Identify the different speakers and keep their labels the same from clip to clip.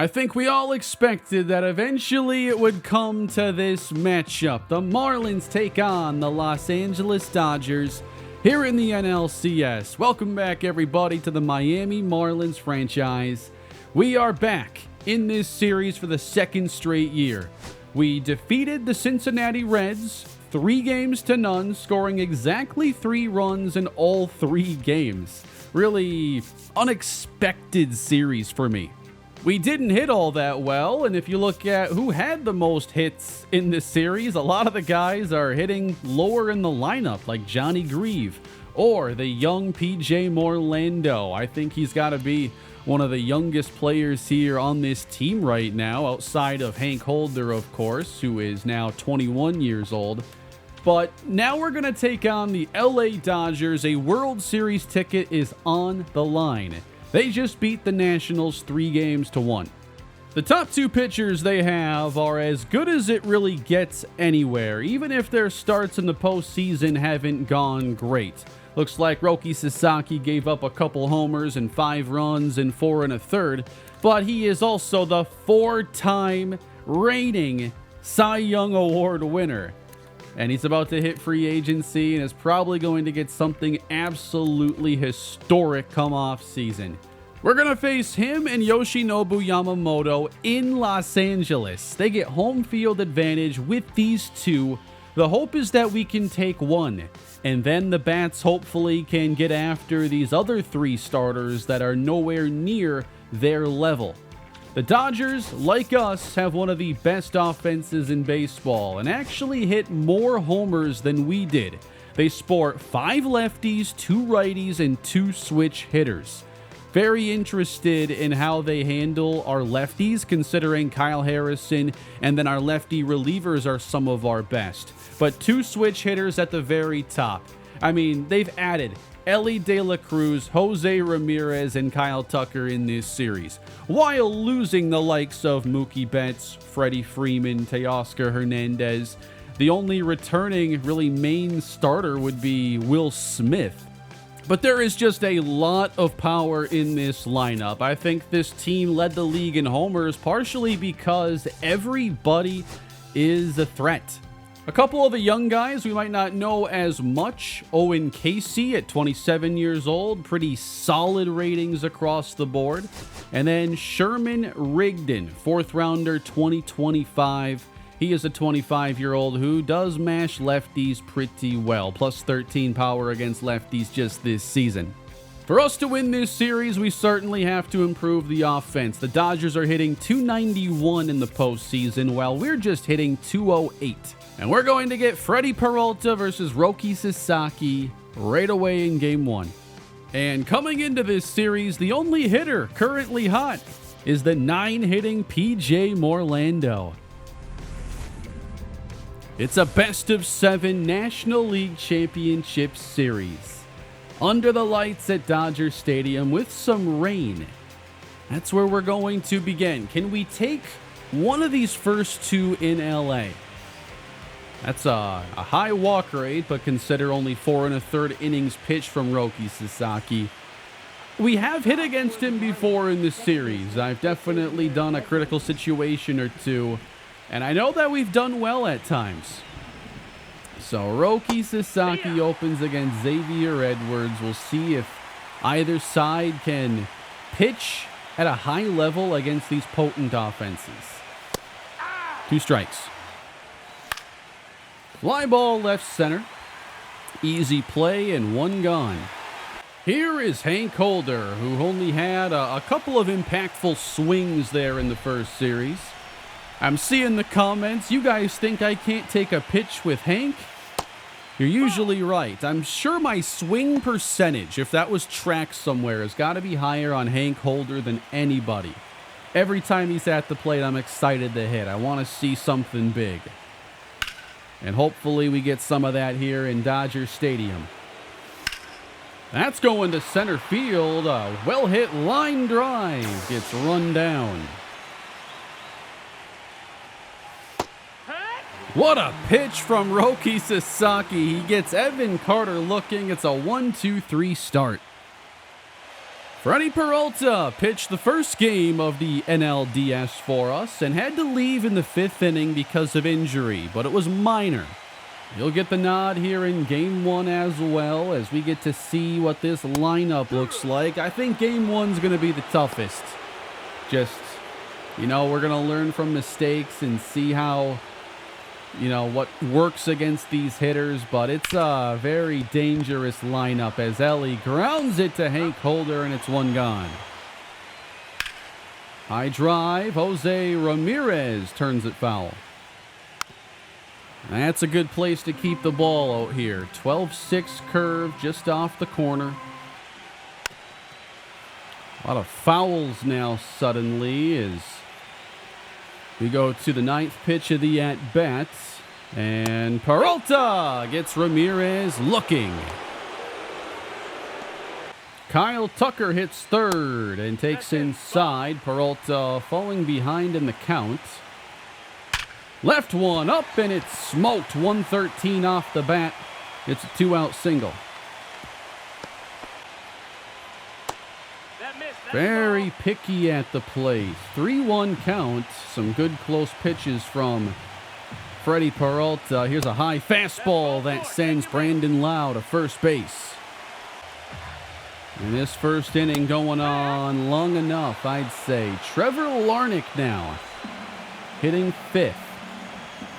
Speaker 1: I think we all expected that eventually it would come to this matchup. The Marlins take on the Los Angeles Dodgers here in the NLCS. Welcome back, everybody, to the Miami Marlins franchise. We are back in this series for the second straight year. We defeated the Cincinnati Reds 3-0, scoring exactly 3 runs in all 3 games. Really unexpected series for me. We didn't hit all that well, and if you look at who had the most hits in this series, a lot of the guys are hitting lower in the lineup, like Johnny Grieve or the young PJ Morlando. I think he's got to be one of the youngest players here on this team right now, outside of Hank Holder, of course, who is now 21 years old. But now we're going to take on the LA Dodgers. A World Series ticket is on the line. They just beat the Nationals 3-1. The top 2 pitchers they have are as good as it really gets anywhere, even if their starts in the postseason haven't gone great. Looks like Roki Sasaki gave up a couple homers and 5 runs in 4 1/3, but he is also the 4-time reigning Cy Young Award winner. And he's about to hit free agency and is probably going to get something absolutely historic come off season. We're going to face him and Yoshinobu Yamamoto in Los Angeles. They get home field advantage with these two. The hope is that we can take one, and then the bats hopefully can get after these other 3 starters that are nowhere near their level. The Dodgers, like us, have one of the best offenses in baseball and actually hit more homers than we did. They sport 5 lefties, 2 righties, and 2 switch hitters. Very interested in how they handle our lefties, considering Kyle Harrison and then our lefty relievers are some of our best. But 2 switch hitters at the very top. I mean, they've added Elly De La Cruz, Jose Ramirez, and Kyle Tucker in this series, while losing the likes of Mookie Betts, Freddie Freeman, Teoscar Hernandez. The only returning really main starter would be Will Smith. But there is just a lot of power in this lineup. I think this team led the league in homers partially because everybody is a threat. A couple of the young guys we might not know as much. Owen Casey at 27 years old, pretty solid ratings across the board. And then Sherman Rigdon, 4th rounder 2025. He is a 25-year-old who does mash lefties pretty well, plus 13 power against lefties just this season. For us to win this series, we certainly have to improve the offense. The Dodgers are hitting .291 in the postseason, while we're just hitting .208. And we're going to get Freddie Peralta versus Roki Sasaki right away in Game 1. And coming into this series, the only hitter currently hot is the 9-hitting PJ Morlando. It's a best-of-7 National League Championship Series. Under the lights at Dodger Stadium with some rain. That's where we're going to begin. Can we take one of these first 2 in LA? That's a high walk rate, but consider only 4 1/3 innings pitched from Roki Sasaki. We have hit against him before in this series. I've definitely done a critical situation or 2, and I know that we've done well at times. So Roki Sasaki opens against Xavier Edwards. We'll see if either side can pitch at a high level against these potent offenses. 2 strikes. Fly ball left center. Easy play and 1 gone. Here is Hank Holder, who only had a couple of impactful swings there in the first series. I'm seeing the comments. You guys think I can't take a pitch with Hank? You're usually right. I'm sure my swing percentage, if that was tracked somewhere, has got to be higher on Hank Holder than anybody. Every time he's at the plate, I'm excited to hit. I want to see something big. And hopefully we get some of that here in Dodger Stadium. That's going to center field. A well-hit line drive gets run down. What a pitch from Roki Sasaki. He gets Evan Carter looking. It's a 1-2-3 start. Freddie Peralta pitched the first game of the NLDS for us and had to leave in the 5th inning because of injury, but it was minor. He'll get the nod here in Game 1 as well, as we get to see what this lineup looks like. I think Game 1's going to be the toughest. Just, we're going to learn from mistakes and see how, what works against these hitters, but it's a very dangerous lineup as Ellie grounds it to Hank Holder, and it's one gone. High drive, Jose Ramirez turns it foul. That's a good place to keep the ball out here. 12-6 curve just off the corner. A lot of fouls now suddenly as we go to the 9th pitch of the at-bat. And Peralta gets Ramirez looking. Kyle Tucker hits 3rd and takes inside. Peralta falling behind in the count. Left one up, and it's smoked. 113 off the bat. It's a 2-out single. Very picky at the plate. 3-1 count. Some good close pitches from Freddie Peralta. Here's a high fastball that sends Brandon Lau to first base. And this first inning going on long enough, I'd say. Trevor Larnach now hitting 5th.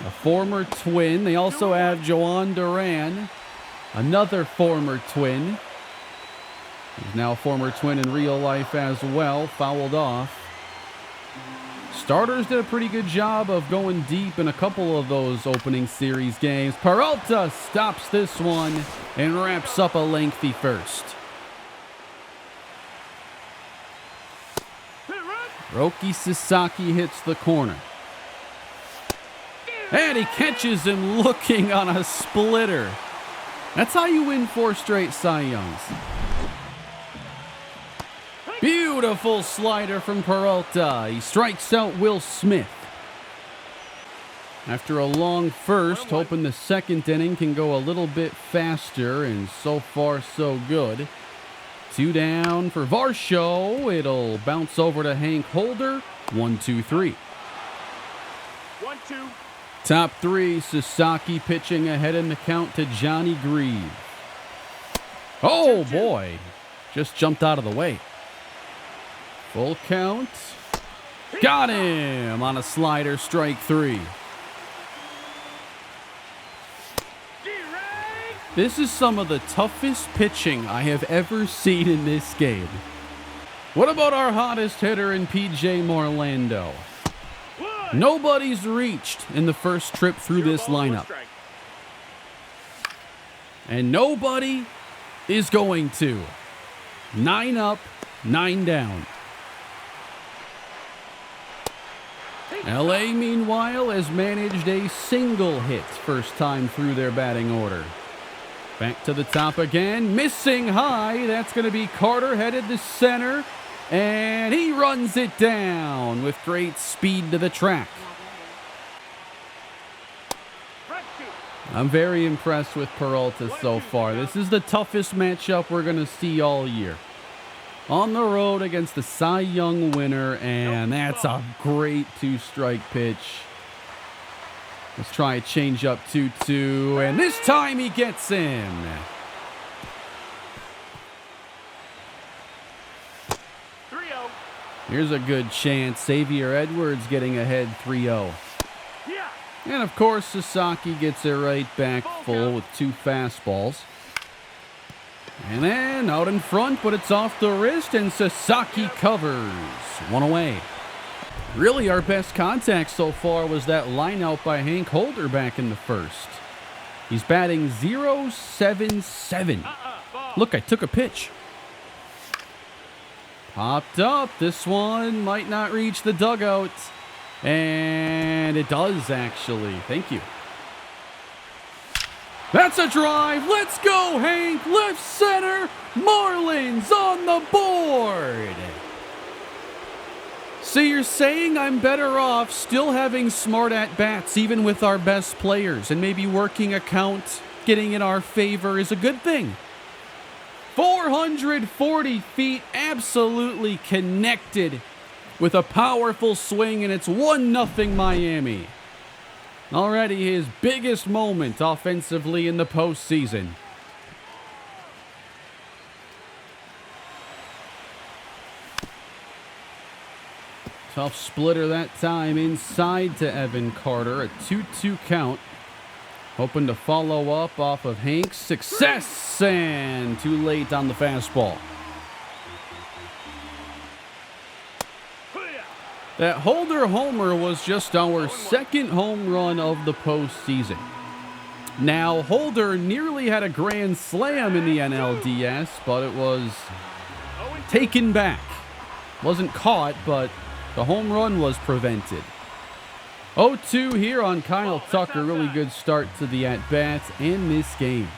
Speaker 1: A former Twin. They also have Joan Duran, another former Twin. He's now a former Twin in real life as well, fouled off. Starters did a pretty good job of going deep in a couple of those opening series games. Peralta stops this one and wraps up a lengthy first. Roki Sasaki hits the corner. And he catches him looking on a splitter. That's how you win 4 straight Cy Youngs. Beautiful slider from Peralta. He strikes out Will Smith. After a long first, hoping the 2nd inning can go a little bit faster, and so far so good. 2 down for Varsho. It'll bounce over to Hank Holder. 1-2-3.
Speaker 2: 1-2.
Speaker 1: Top 3, Sasaki pitching ahead in the count to Johnny Grieve. Oh, boy. Just jumped out of the way. Full count. Got him on a slider, strike 3. This is some of the toughest pitching I have ever seen in this game. What about our hottest hitter in PJ Morlando? Nobody's reached in the first trip through this lineup. And nobody is going to. 9 up, 9 down. LA, meanwhile, has managed a single hit first time through their batting order. Back to the top again, missing high. That's going to be Carter headed to center. And he runs it down with great speed to the track. I'm very impressed with Peralta so far. This is the toughest matchup we're going to see all year. On the road against the Cy Young winner, and that's a great 2-strike pitch. Let's try a change-up 2-2, and this time he gets him. Here's a good chance. Xavier Edwards getting ahead 3-0. And of course, Sasaki gets it right back full with 2 fastballs. And then out in front, but it's off the wrist, and Sasaki covers. 1 away. Really, our best contact so far was that line out by Hank Holder back in the first. He's batting .077. Look, I took a pitch. Popped up. This one might not reach the dugout. And it does, actually. Thank you. That's a drive. Let's go, Hank. Left center. Marlins on the board. So you're saying I'm better off still having smart at-bats even with our best players, and maybe working a count, getting in our favor is a good thing? 440 feet, absolutely connected with a powerful swing, and it's 1-0 Miami. Already his biggest moment offensively in the postseason. Tough splitter that time inside to Evan Carter. A 2-2 count. Hoping to follow up off of Hank's success, and too late on the fastball. That Holder homer was just our second home run of the postseason. Now, Holder nearly had a grand slam in the NLDS, but it was taken back. Wasn't caught, but the home run was prevented. 0-2 here on Kyle Tucker. Really good start to the at-bat and this game.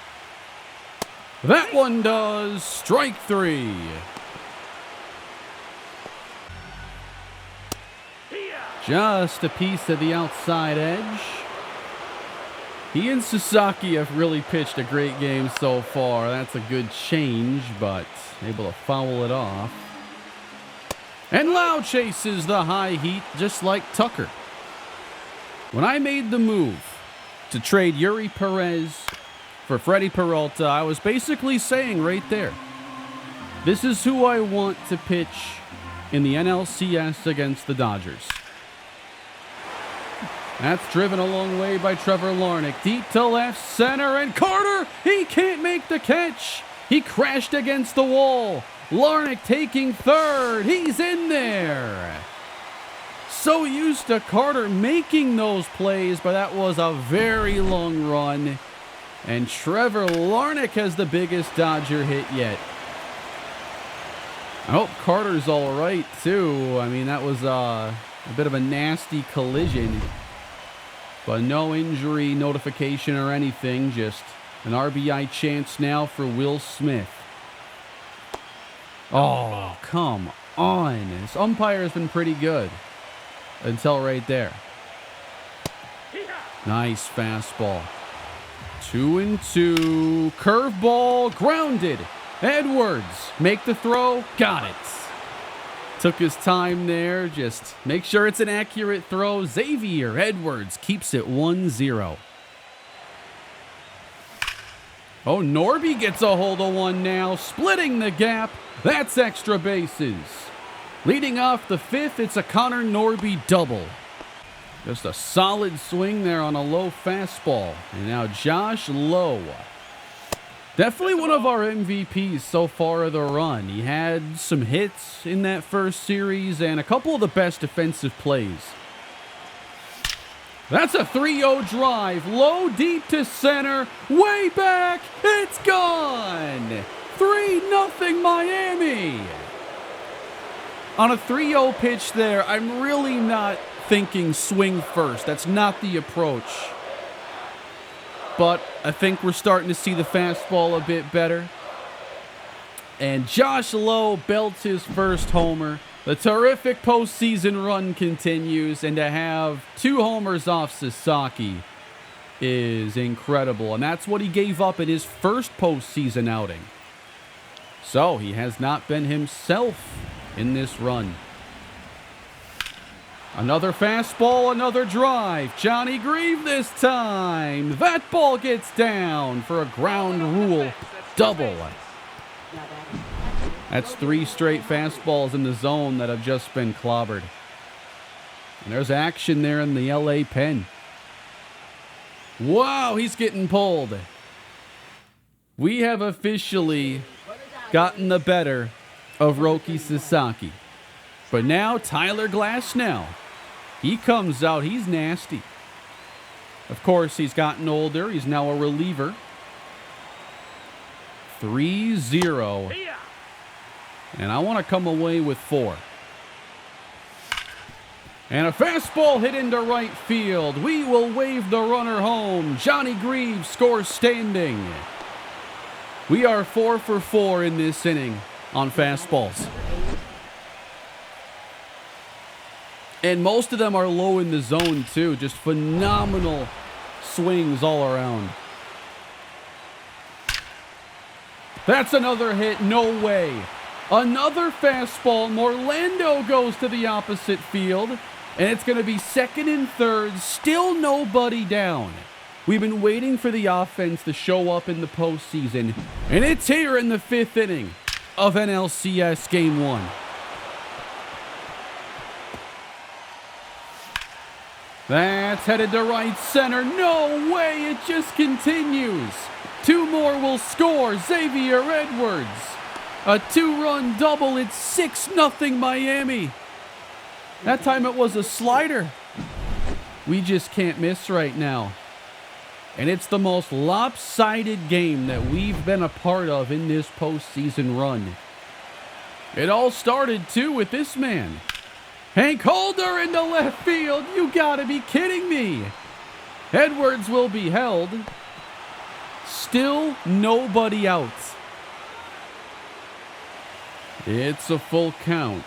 Speaker 1: That one does. Strike 3. Just a piece of the outside edge. He and Sasaki have really pitched a great game so far. That's a good change, but able to foul it off. And Lau chases the high heat just like Tucker. When I made the move to trade Yuri Perez for Freddie Peralta, I was basically saying right there, this is who I want to pitch in the NLCS against the Dodgers. That's driven a long way by Trevor Larnach. Deep to left center, and Carter, he can't make the catch. He crashed against the wall. Larnach taking third. He's in there. So used to Carter making those plays, but that was a very long run. And Trevor Larnach has the biggest Dodger hit yet. I hope Carter's all right, too. I mean, that was a bit of a nasty collision. But no injury notification or anything. Just an RBI chance now for Will Smith. Oh, come on. This umpire has been pretty good. Until right there. Nice fastball. 2-2. Curveball grounded. Edwards make the throw. Got it. Took his time there. Just make sure it's an accurate throw. Xavier Edwards keeps it 1-0. Oh, Norby gets a hold of one now. Splitting the gap. That's extra bases. Leading off the fifth, it's a Connor Norby double. Just a solid swing there on a low fastball. And now Josh Lowe. Definitely one of our MVPs so far of the run. He had some hits in that first series and a couple of the best defensive plays. That's a 3-0 drive. Low deep to center. Way back. It's gone. 3-0 Miami. On a 3-0 pitch there, I'm really not thinking swing first. That's not the approach. But I think we're starting to see the fastball a bit better. And Josh Lowe belts his first homer. The terrific postseason run continues. And to have 2 homers off Sasaki is incredible. And that's what he gave up in his first postseason outing. So he has not been himself in this run. Another fastball, another drive. Johnny Grieve this time. That ball gets down for a ground rule double. That's 3 straight fastballs in the zone that have just been clobbered. And there's action there in the LA pen. Wow, he's getting pulled. We have officially gotten the better of Roki Sasaki. But now Tyler Glasnow, he comes out, he's nasty. Of course, he's gotten older. He's now a reliever. 3-0. And I want to come away with 4. And a fastball hit into right field. We will wave the runner home. Johnny Grieve scores standing. We are 4 for 4 in this inning on fastballs. And most of them are low in the zone, too. Just phenomenal swings all around. That's another hit. No way. Another fastball. Morlando goes to the opposite field, and it's going to be second and third. Still nobody down. We've been waiting for the offense to show up in the postseason, and it's here in the 5th inning of NLCS Game 1. That's headed to right center. No way, it just continues. 2 more will score. Xavier Edwards. A 2-run double. It's 6-0 Miami. That time it was a slider. We just can't miss right now. And it's the most lopsided game that we've been a part of in this postseason run. It all started, too, with this man. Hank Holder into left field. You gotta be kidding me. Edwards will be held. Still nobody out. It's a full count.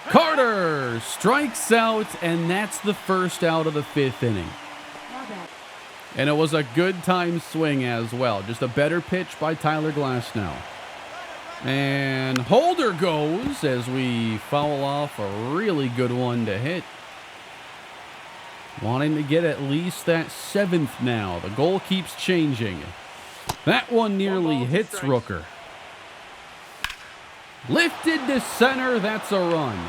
Speaker 1: Carter strikes out, and that's the first out of the 5th inning. And it was a good time swing as well. Just a better pitch by Tyler Glasnow. And Holder goes as we foul off a really good one to hit. Wanting to get at least that 7th now. The goal keeps changing. That one nearly hits Rooker. Lifted to center. That's a run.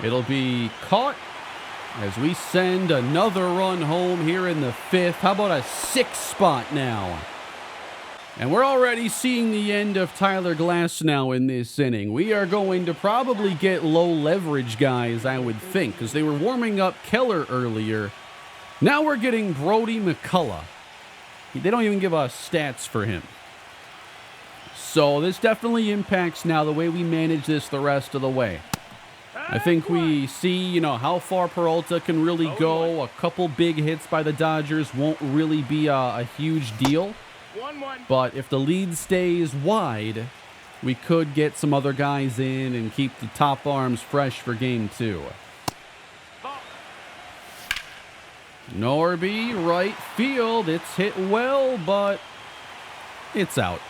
Speaker 1: It'll be caught as we send another run home here in the 5th. How about a 6th spot now? And we're already seeing the end of Tyler Glasnow in this inning. We are going to probably get low leverage guys, I would think, because they were warming up Keller earlier. Now we're getting Brody McCullough. They don't even give us stats for him. So this definitely impacts now the way we manage this the rest of the way. I think we see, how far Peralta can really go. A couple big hits by the Dodgers won't really be a huge deal. But if the lead stays wide, we could get some other guys in and keep the top arms fresh for Game 2. Norby, right field. It's hit well, but it's out.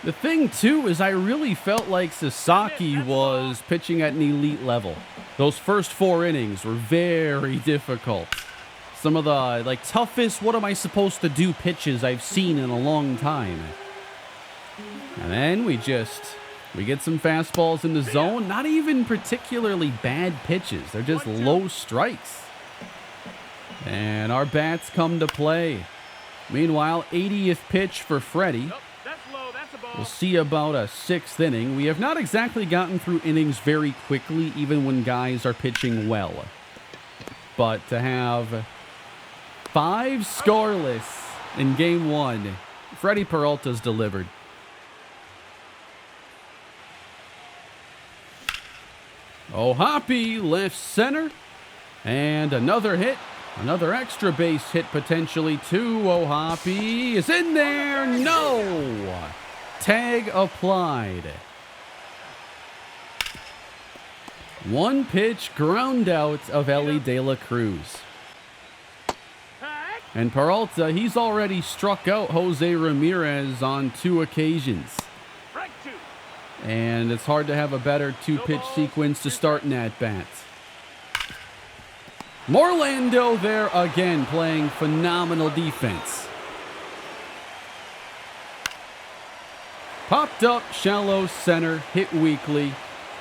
Speaker 1: The thing, too, is I really felt like Sasaki was pitching at an elite level. Those first 4 innings were very difficult. Some of the, toughest what am I supposed to do pitches I've seen in a long time. And then we get some fastballs in the zone. Not even particularly bad pitches. They're just low strikes. And our bats come to play. Meanwhile, 80th pitch for Freddie. We'll see about a 6th inning. We have not exactly gotten through innings very quickly, even when guys are pitching well. But to have 5 scoreless in Game 1, Freddie Peralta's delivered. O'Hoppe, left center. And another hit. Another extra base hit potentially too. O'Hoppe is in there. No! Tag applied. 1 pitch ground out of Ellie De La Cruz. And Peralta, he's already struck out Jose Ramirez on 2 occasions. And it's hard to have a better 2-pitch sequence to start an at-bat. Morlando there again, playing phenomenal defense. Popped up, shallow center, hit weakly.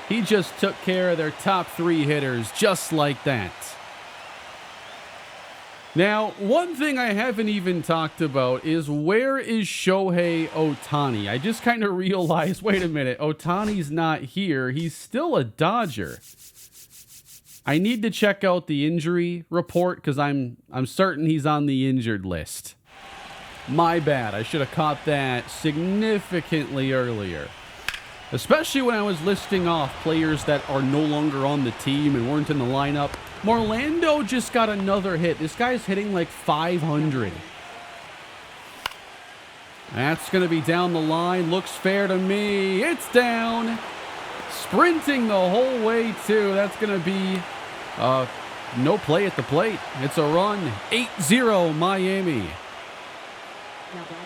Speaker 1: He just took care of their top 3 hitters just like that. Now, one thing I haven't even talked about is where is Shohei Ohtani? I just kind of realized, wait a minute, Ohtani's not here. He's still a Dodger. I need to check out the injury report because I'm certain he's on the injured list. My bad. I should have caught that significantly earlier. Especially when I was listing off players that are no longer on the team and weren't in the lineup. Morlando just got another hit. This guy's hitting like 500. That's going to be down the line. Looks fair to me. It's down. Sprinting the whole way, too. That's going to be no play at the plate. It's a run. 8-0 Miami.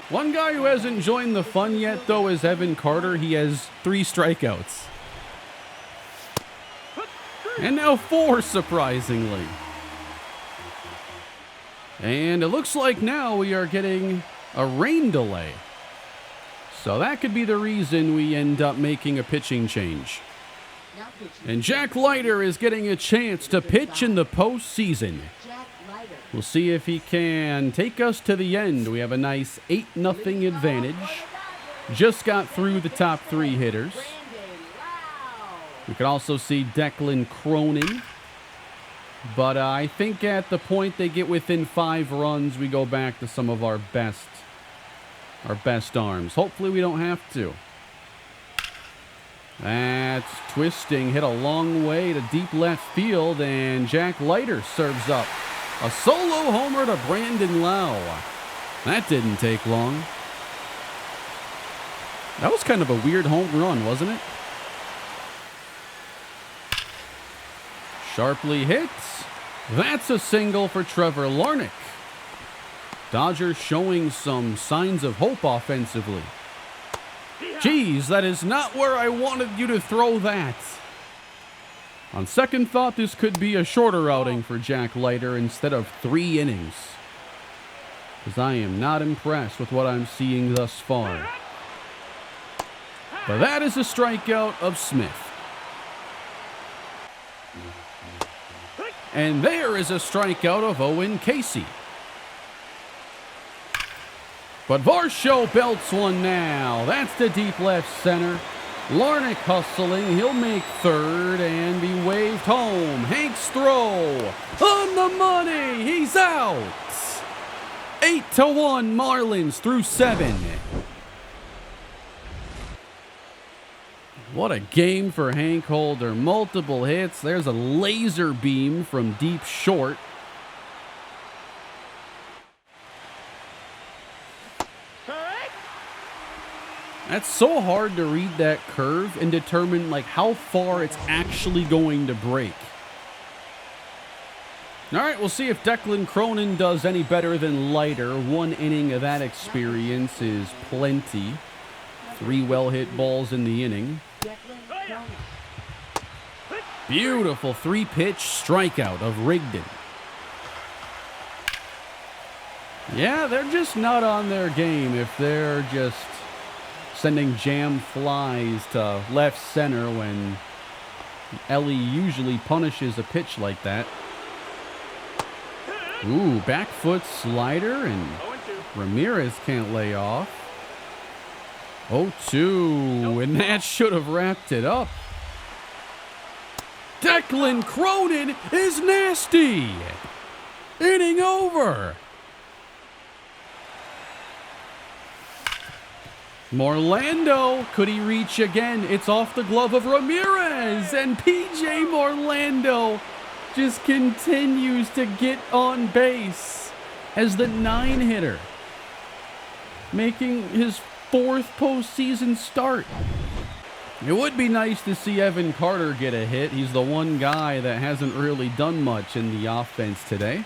Speaker 1: One guy who hasn't joined the fun yet, though, is Evan Carter. He has 3 strikeouts. And now 4, surprisingly. And it looks like now we are getting a rain delay. So that could be the reason we end up making a pitching change. And Jack Leiter is getting a chance to pitch in the postseason. We'll see if he can take us to the end. We have a nice 8-0 advantage. Just got through the top 3 hitters. We can also see Declan Cronin. But I think at the point they get within 5 runs, we go back to some of our best arms. Hopefully we don't have to. That's twisting, hit a long way to deep left field, and Jack Leiter serves up a solo homer to Brandon Lau. That didn't take long. That was kind of a weird home run, wasn't it? Sharply hits. That's a single for Trevor Larnach. Dodgers showing some signs of hope offensively. Geez, that is not where I wanted you to throw that. On second thought, this could be a shorter outing for Jack Leiter instead of 3 innings. Because I am not impressed with what I'm seeing thus far. But that is a strikeout of Smith. And there is a strikeout of Owen Casey. But Varsho belts one now. That's the deep left center. Larnach hustling. He'll make third and be waved home. Hank's throw on the money. He's out. 8-1 Marlins through 7. What a game for Hank Holder. Multiple hits. There's a laser beam from deep short. That's so hard to read that curve and determine like how far it's actually going to break. All right, we'll see if Declan Cronin does any better than Leiter. 1 inning of that experience is plenty. 3 well-hit balls in the inning. Beautiful 3-pitch strikeout of Rigdon. Yeah, they're just not on their game if they're just sending jam flies to left center when Ellie usually punishes a pitch like that. Ooh, back foot slider, and Ramirez can't lay off. 0-2, and that should have wrapped it up. Declan Cronin is nasty. Inning over. Morlando, could he reach again? It's off the glove of Ramirez, and PJ Morlando just continues to get on base as the 9-hitter, making his 4th postseason start. It would be nice to see Evan Carter get a hit. He's the one guy that hasn't really done much in the offense today.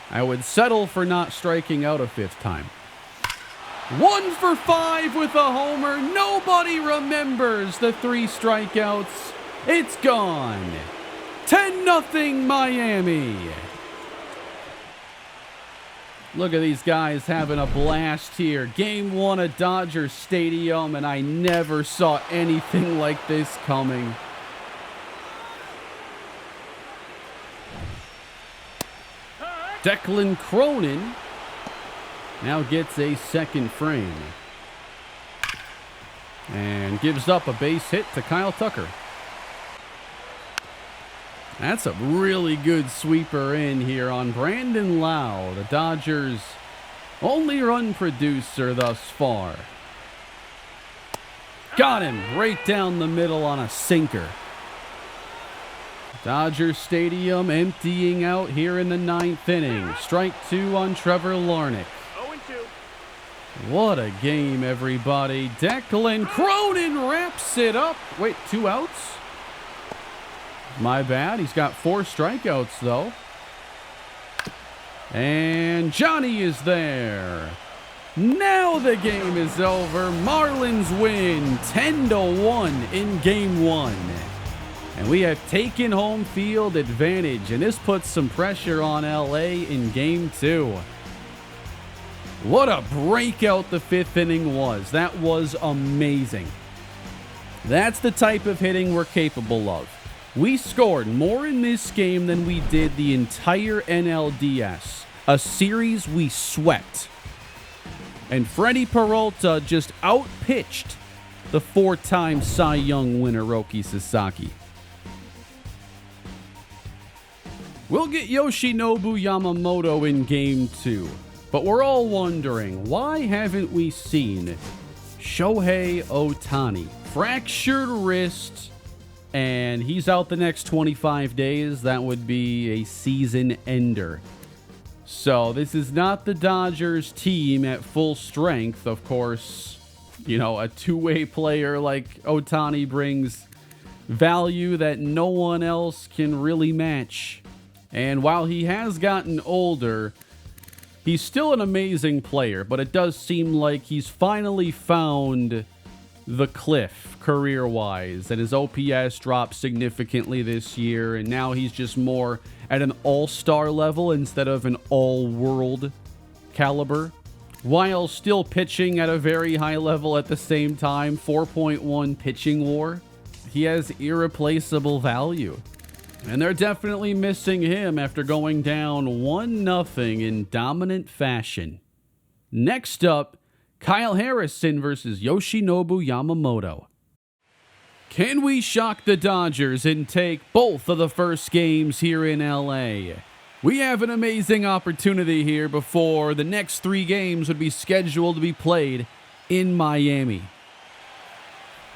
Speaker 1: I would settle for not striking out a 5th time. 1 for 5 with a homer. Nobody remembers the 3 strikeouts. It's gone. 10-0 Miami. Look at these guys having a blast here. Game 1 at Dodger Stadium, and I never saw anything like this coming. Declan Cronin now gets a 2nd frame and gives up a base hit to Kyle Tucker. That's a really good sweeper in here on Brandon Lau, the Dodgers' only run producer thus far. Got him right down the middle on a sinker. Dodger Stadium emptying out here in the 9th inning. Strike 2 on Trevor Larnach. What a game, everybody. Declan Cronin wraps it up. Wait, 2 outs? My bad. He's got 4 strikeouts, though. And Johnny is there. Now the game is over. Marlins win 10-1 in Game 1. And we have taken home field advantage, and this puts some pressure on LA in Game 2. What a breakout the 5th inning was. That was amazing. That's the type of hitting we're capable of. We scored more in this game than we did the entire NLDS, a series we swept. And Freddie Peralta just outpitched the 4-time Cy Young winner Roki Sasaki. We'll get Yoshinobu Yamamoto in Game 2, but we're all wondering, why haven't we seen Shohei Ohtani? Fractured wrist, and he's out the next 25 days. That would be a season ender. So this is not the Dodgers team at full strength. Of course, you know, a two-way player like Ohtani brings value that no one else can really match. And while he has gotten older, he's still an amazing player, but it does seem like he's finally found the cliff career-wise, and his OPS dropped significantly this year, and now he's just more at an all-star level instead of an all-world caliber, while still pitching at a very high level at the same time. 4.1 pitching WAR. He has irreplaceable value. And they're definitely missing him after going down 1-0 in dominant fashion. Next up, Kyle Harrison versus Yoshinobu Yamamoto. Can we shock the Dodgers and take both of the first games here in LA? We have an amazing opportunity here before the next 3 games would be scheduled to be played in Miami.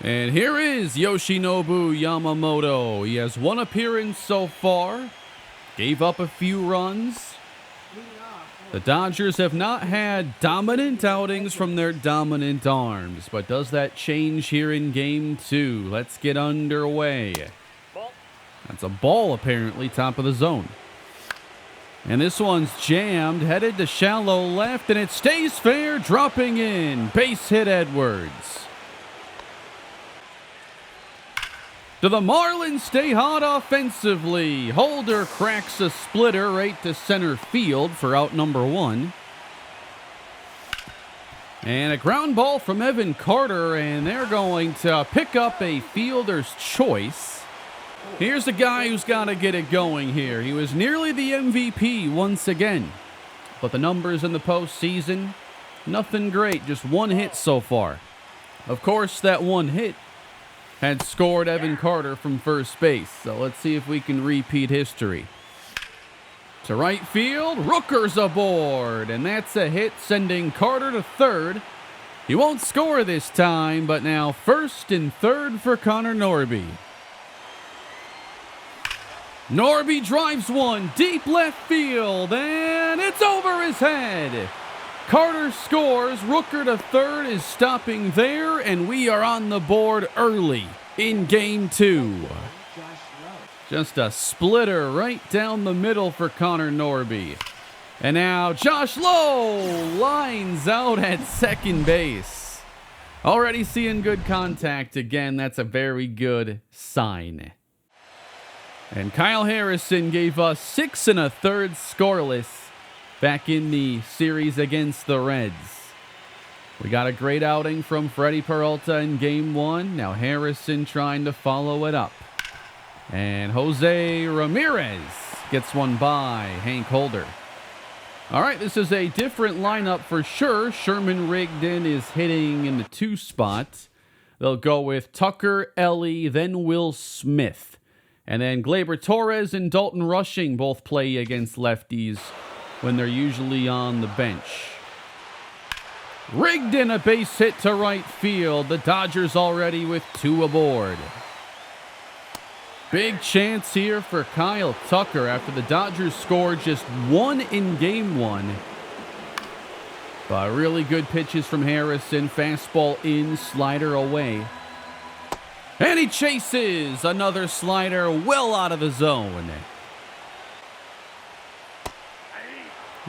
Speaker 1: And here is Yoshinobu Yamamoto. He has 1 appearance so far, gave up a few runs. The Dodgers have not had dominant outings from their dominant arms, but does that change here in Game 2? Let's get underway. That's a ball, apparently, top of the zone. And this one's jammed, headed to shallow left, and it stays fair, dropping in. Base hit Edwards. Do the Marlins stay hot offensively? Holder cracks a splitter right to center field for out number 1. And a ground ball from Evan Carter, and they're going to pick up a fielder's choice. Here's a guy who's got to get it going here. He was nearly the MVP once again, but the numbers in the postseason, nothing great, just 1 hit so far. Of course, that 1 hit had scored Evan Carter from first base. So let's see if we can repeat history. To right field, Rooker's aboard, and that's a hit, sending Carter to third. He won't score this time, but now first and third for Connor Norby. Norby drives one deep left field, and it's over his head. Carter scores. Rooker to third is stopping there, and we are on the board early in Game 2. Just a splitter right down the middle for Connor Norby. And now Josh Lowe lines out at second base. Already seeing good contact again. That's a very good sign. And Kyle Harrison gave us 6 1/3 scoreless back in the series against the Reds. We got a great outing from Freddie Peralta in Game 1. Now Harrison trying to follow it up. And Jose Ramirez gets one by Hank Holder. All right, this is a different lineup for sure. Sherman Rigdon is hitting in the 2 spot. They'll go with Tucker, Ellie, then Will Smith. And then Gleyber Torres and Dalton Rushing both play against lefties when they're usually on the bench. Rigdon, a base hit to right field. The Dodgers already with 2 aboard. Big chance here for Kyle Tucker after the Dodgers scored just 1 in Game 1. But really good pitches from Harrison. Fastball in, slider away. And he chases another slider well out of the zone.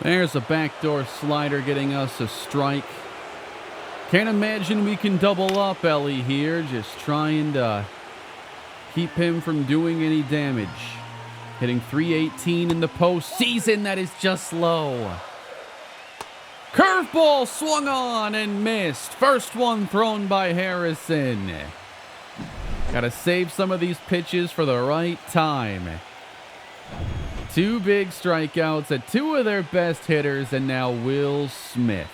Speaker 1: There's a backdoor slider getting us a strike. Can't imagine we can double up Ellie here. Just trying to keep him from doing any damage. Hitting .318 in the postseason. That is just low. Curveball swung on and missed. First one thrown by Harrison. Got to save some of these pitches for the right time. 2 big strikeouts at 2 of their best hitters, and now Will Smith.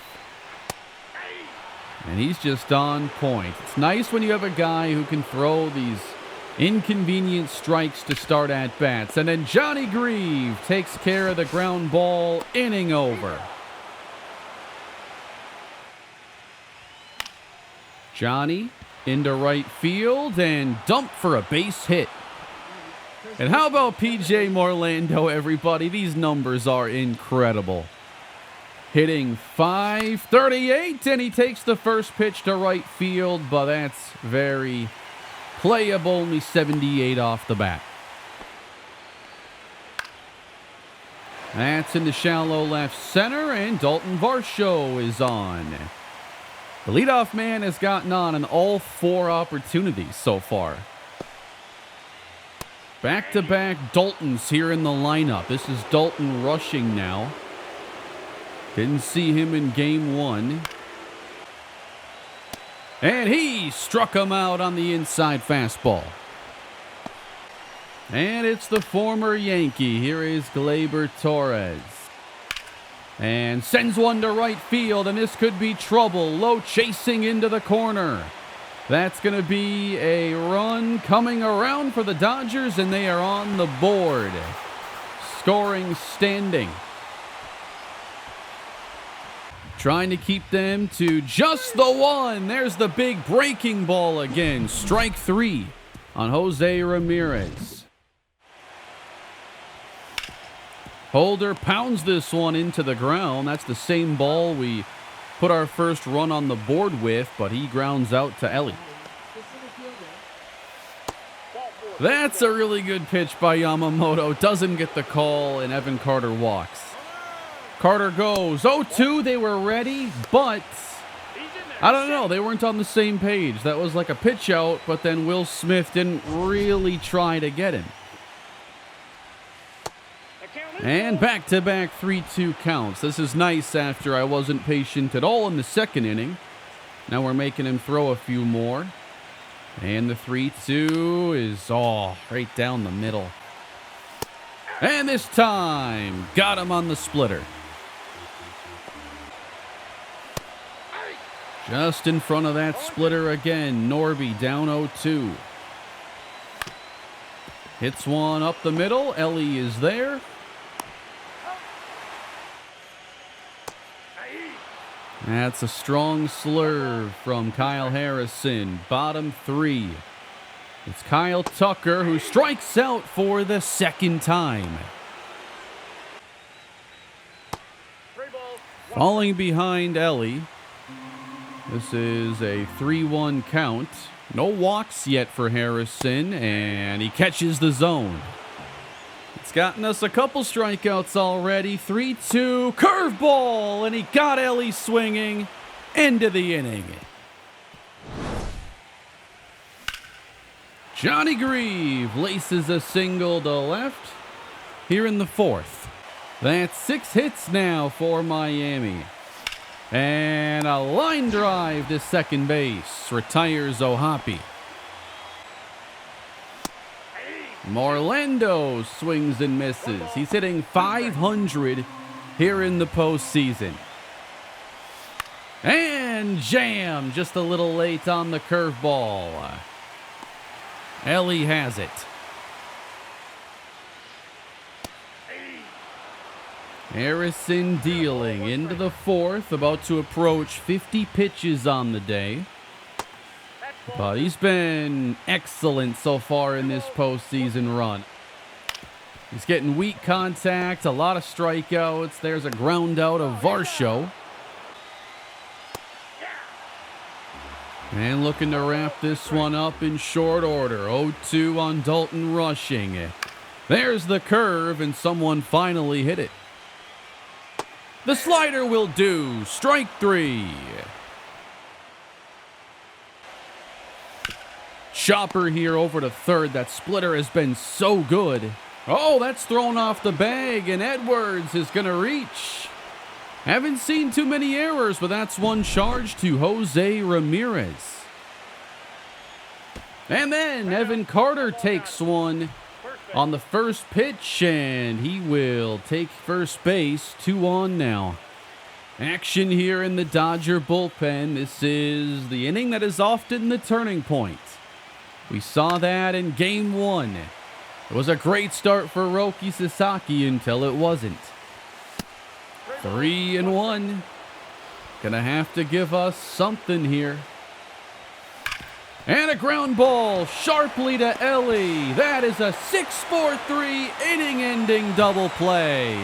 Speaker 1: And he's just on point. It's nice when you have a guy who can throw these inconvenient strikes to start at bats. And then Johnny Grieve takes care of the ground ball, inning over. Johnny into right field and dumped for a base hit. And how about PJ Morlando, everybody? These numbers are incredible. Hitting .538, and he takes the first pitch to right field, but that's very playable, only 78 off the bat. That's in the shallow left center, and Dalton Varsho is on. The leadoff man has gotten on in all 4 opportunities so far. Back-to-back Daltons here in the lineup. This is Dalton rushing now. Didn't see him in game 1. And he struck him out on the inside fastball. And it's the former Yankee. Here is Gleyber Torres. And sends one to right field, and this could be trouble. Low chasing into the corner. That's going to be a run coming around for the Dodgers, and they are on the board. Scoring standing. Trying to keep them to just the 1. There's the big breaking ball again. Strike 3 on Jose Ramirez. Holder pounds this one into the ground. That's the same ball we put our first run on the board with, but he grounds out to Ellie. That's a really good pitch by Yamamoto. Doesn't get the call, and Evan Carter walks. Carter goes 0-2. They were ready, but I don't know. They weren't on the same page. That was like a pitch out, but then Will Smith didn't really try to get him. And back-to-back 3-2 counts. This is nice after I wasn't patient at all in the second inning. Now we're making him throw a few more. And the 3-2 is right down the middle. And this time, got him on the splitter. Just in front of that splitter again, Norby down 0-2. Hits one up the middle. Ellie is there. That's a strong slurve from Kyle Harrison. Bottom 3. It's Kyle Tucker who strikes out for the second time. Falling behind Ellie. This is a 3-1 count. No walks yet for Harrison, and he catches the zone. It's gotten us a couple strikeouts already. 3-2, curveball, and he got Ellie swinging. End of the inning. Johnny Grieve laces a single to left here in the 4th. That's 6 hits now for Miami. And a line drive to second base. Retires O'Hoppe. Morlando swings and misses. He's hitting .500 here in the postseason. And jam, just a little late on the curveball. Ellie has it. Harrison dealing into the 4th, about to approach 50 pitches on the day. But he's been excellent so far in this postseason run. He's getting weak contact, a lot of strikeouts. There's a ground out of Varsho. And looking to wrap this one up in short order. 0-2 on Dalton rushing. There's the curve, and someone finally hit it. The slider will do. Strike 3. Chopper here over to third. That splitter has been so good. Oh, that's thrown off the bag, and Edwards is going to reach. Haven't seen too many errors, but that's one charge to Jose Ramirez. And then Evan Carter takes one on the first pitch, and he will take first base. 2 on now. Action here in the Dodger bullpen. This is the inning that is often the turning point. We saw that in Game 1. It was a great start for Roki Sasaki until it wasn't. 3-1. Gonna have to give us something here. And a ground ball sharply to Ellie. That is a 6-4-3 inning-ending double play.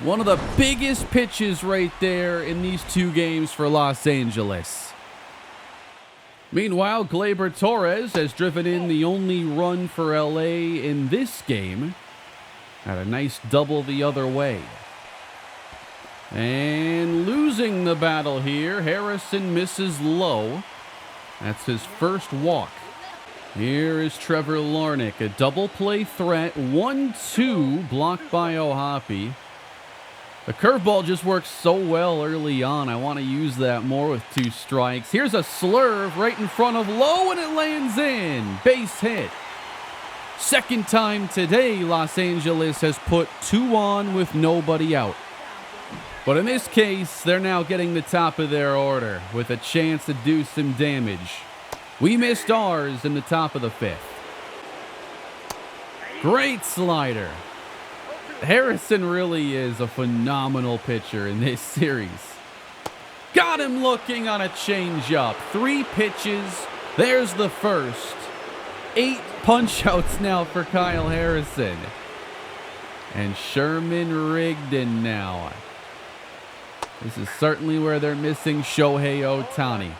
Speaker 1: One of the biggest pitches right there in these 2 games for Los Angeles. Meanwhile, Gleyber Torres has driven in the only run for LA in this game. Had a nice double the other way. And losing the battle here, Harrison misses low. That's his first walk. Here is Trevor Larnach, a double play threat. 1-2 blocked by Ohapi. The curveball just works so well early on. I want to use that more with 2 strikes. Here's a slurve right in front of Lowe, and it lands in. Base hit. Second time today, Los Angeles has put 2 on with nobody out. But in this case, they're now getting the top of their order with a chance to do some damage. We missed ours in the top of the 5th. Great slider. Harrison really is a phenomenal pitcher in this series. Got him looking on a changeup. 3 pitches. There's the first. 8 punch-outs now for Kyle Harrison. And Sherman Rigdon now. This is certainly where they're missing Shohei Ohtani.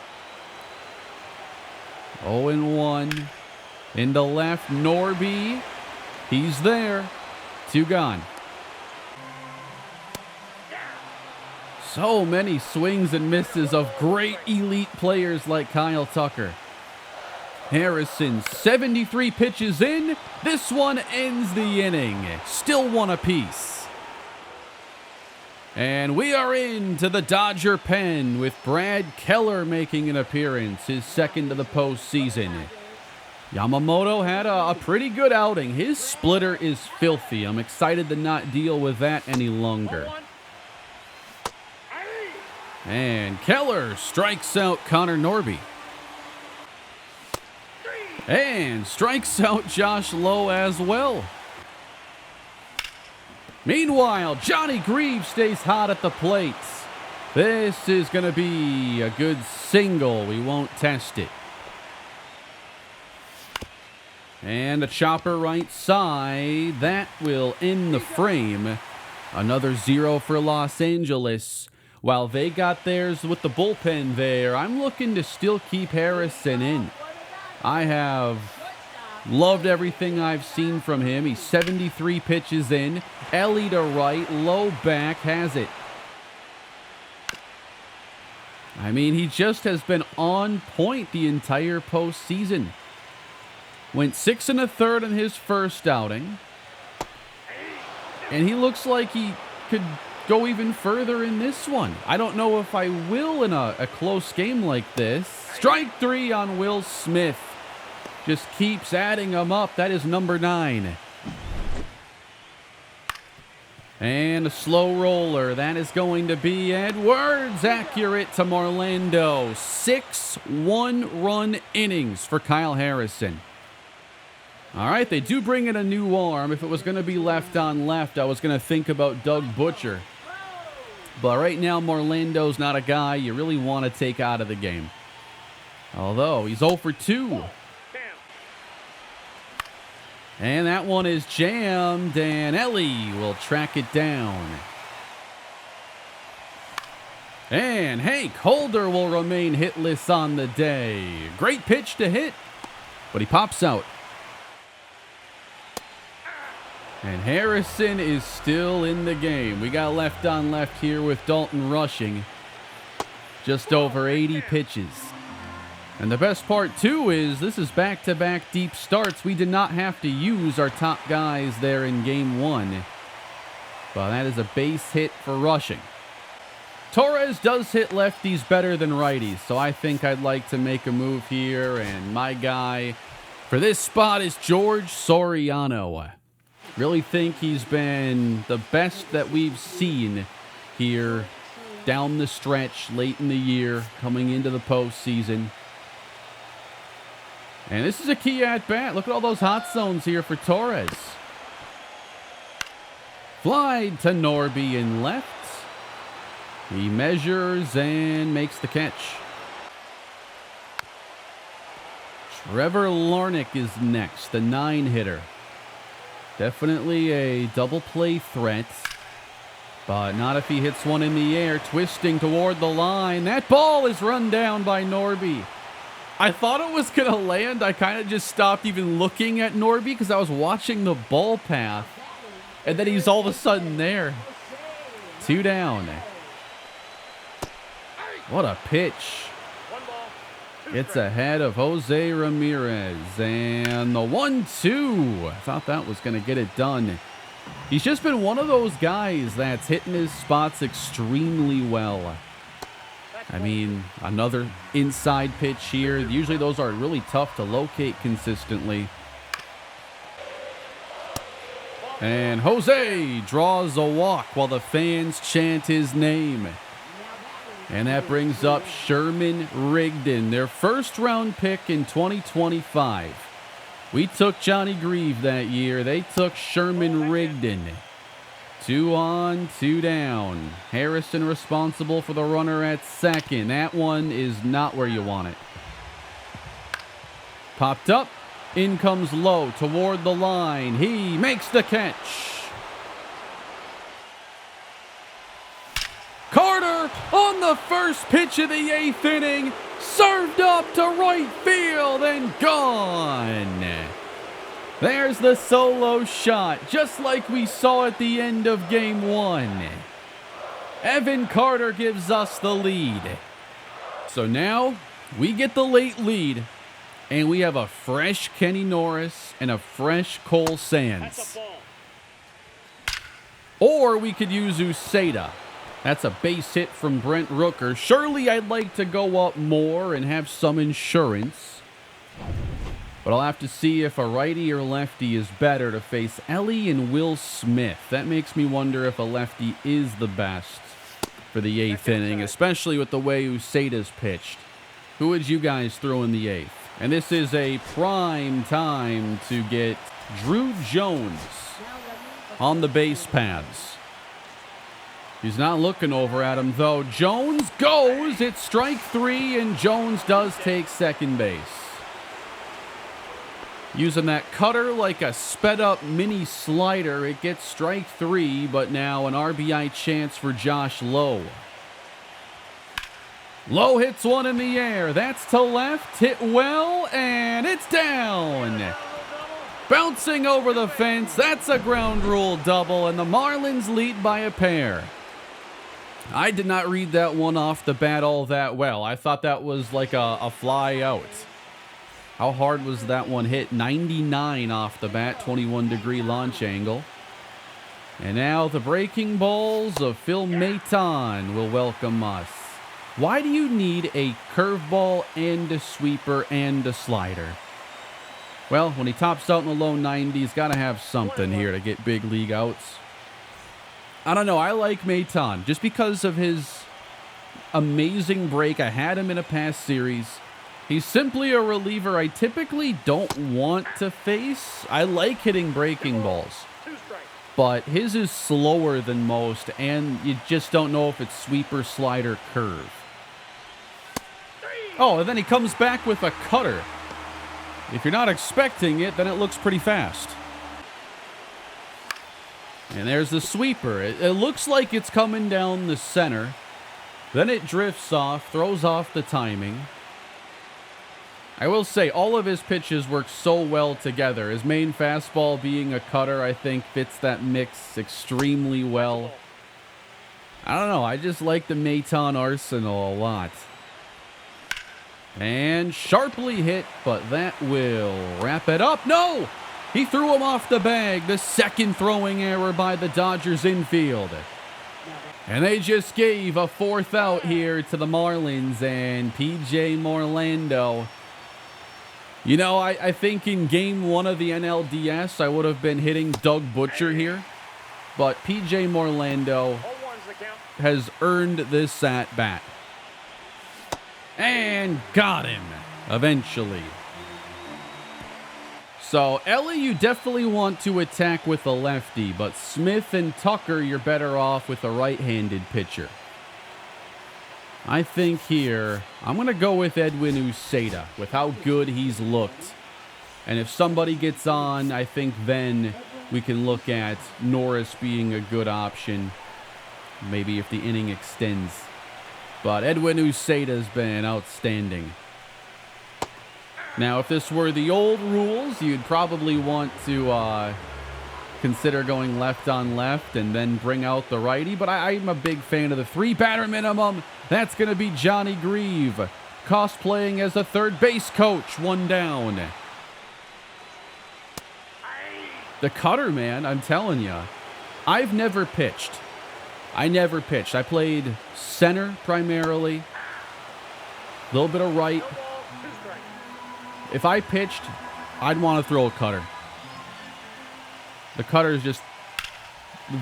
Speaker 1: 0-1. Into left, Norby. He's there. 2 gone. So many swings and misses of great elite players like Kyle Tucker. Harrison, 73 pitches in. This one ends the inning. Still 1 apiece. And we are into the Dodger pen with Brad Keller making an appearance, his second of the postseason. Yamamoto had a pretty good outing. His splitter is filthy. I'm excited to not deal with that any longer. And Keller strikes out Connor Norby. And strikes out Josh Lowe as well. Meanwhile, Johnny Greaves stays hot at the plate. This is going to be a good single. We won't test it. And a chopper right side. That will end the frame. Another 0 for Los Angeles. While they got theirs with the bullpen there, I'm looking to still keep Harrison in. I have loved everything I've seen from him. He's 73 pitches in. Ellie to right, low back, has it. I mean, he just has been on point the entire postseason. Went 6 1/3 in his first outing. And he looks like he could go even further in this one. I don't know if I will in a close game like this. Strike 3 on Will Smith. Just keeps adding them up. That is number 9. And a slow roller. That is going to be Edwards. Accurate to Marlando. 6 1-run innings for Kyle Harrison. All right, they do bring in a new arm. If it was going to be left on left, I was going to think about Doug Butcher. But right now, Marlando's not a guy you really want to take out of the game. Although, he's 0 for 2. And that one is jammed, and Ellie will track it down. And Hank Holder will remain hitless on the day. Great pitch to hit, but he pops out. And Harrison is still in the game. We got left on left here with Dalton rushing. Just over 80 pitches. And the best part, too, is this is back-to-back deep starts. We did not have to use our top guys there in Game 1. But that is a base hit for rushing. Torres does hit lefties better than righties, so I think I'd like to make a move here. And my guy for this spot is George Soriano. Really think he's been the best that we've seen here down the stretch, late in the year, coming into the postseason. And this is a key at-bat. Look at all those hot zones here for Torres. Fly to Norby in left. He measures and makes the catch. Trevor Larnach is next, the 9-hitter. Definitely a double play threat, but not if he hits one in the air, twisting toward the line. That ball is run down by Norby. I thought it was going to land. I kind of just stopped even looking at Norby because I was watching the ball path. And then he's all of a sudden there. 2 down. What a pitch. It's ahead of Jose Ramirez. And the 1-2. I thought that was going to get it done. He's just been one of those guys that's hitting his spots extremely well. I mean, another inside pitch here. Usually those are really tough to locate consistently. And Jose draws a walk while the fans chant his name. And that brings up Sherman Rigdon, their first-round pick in 2025. We took Johnny Grieve that year. They took Sherman Rigdon. 2 on, 2 down. Harrison responsible for the runner at second. That one is not where you want it. Popped up. In comes Lowe toward the line. He makes the catch. Carter on the first pitch of the 8th inning. Served up to right field and gone. There's the solo shot, just like we saw at the end of Game 1. Evan Carter gives us the lead. So now we get the late lead, and we have a fresh Kenny Norris and a fresh Cole Sands. Or we could use Uceda. That's a base hit from Brent Rooker. Surely I'd like to go up more and have some insurance. But I'll have to see if a righty or lefty is better to face Ellie and Will Smith. That makes me wonder if a lefty is the best for the 8th inning, especially with the way Uceda's pitched. Who would you guys throw in the 8th? And this is a prime time to get Drew Jones on the base paths. He's not looking over at him, though. Jones goes. It's strike 3, and Jones does take second base. Using that cutter like a sped-up mini slider, it gets strike 3, but now an RBI chance for Josh Lowe. Lowe hits one in the air. That's to left. Hit well, and it's down. Bouncing over the fence. That's a ground rule double, and the Marlins lead by a pair. I did not read that one off the bat all that well. I thought that was like a fly out. How hard was that one hit? 99 off the bat, 21-degree launch angle. And now the breaking balls of Phil Maton will welcome us. Why do you need a curveball and a sweeper and a slider? Well, when he tops out in the low 90s, got to have something here to get big league outs. I don't know. I like Maton just because of his amazing break. I had him in a past series. He's simply a reliever I typically don't want to face. I like hitting breaking balls, but his is slower than most, and you just don't know if it's sweeper, slider, curve. Oh, and then he comes back with a cutter. If you're not expecting it, then it looks pretty fast. And there's the sweeper. It looks like it's coming down the center. Then it drifts off, throws off the timing. I will say, all of his pitches work so well together. His main fastball being a cutter, I think, fits that mix extremely well. I don't know. I just like the Maton arsenal a lot. And sharply hit, but that will wrap it up. No! He threw him off the bag. The second throwing error by the Dodgers infield. And they just gave a fourth out here to the Marlins and P.J. Morlando. You know, I think in game 1 of the NLDS, I would have been hitting Doug Butcher here. But P.J. Morlando has earned this at-bat. And got him, eventually. So, Ellie, you definitely want to attack with a lefty, but Smith and Tucker, you're better off with a right-handed pitcher. I think here, I'm going to go with Edwin Uceta, with how good he's looked. And if somebody gets on, I think then we can look at Norris being a good option. Maybe if the inning extends. But Edwin Uceta's been outstanding. Now, if this were the old rules, you'd probably want to consider going left on left and then bring out the righty. But I'm a big fan of the 3-batter minimum. That's going to be Johnny Grieve, cosplaying as a third base coach, 1 down. The cutter, man, I'm telling you. I've never pitched. I never pitched. I played center primarily. A little bit of right. If I pitched, I'd want to throw a cutter. The cutter is just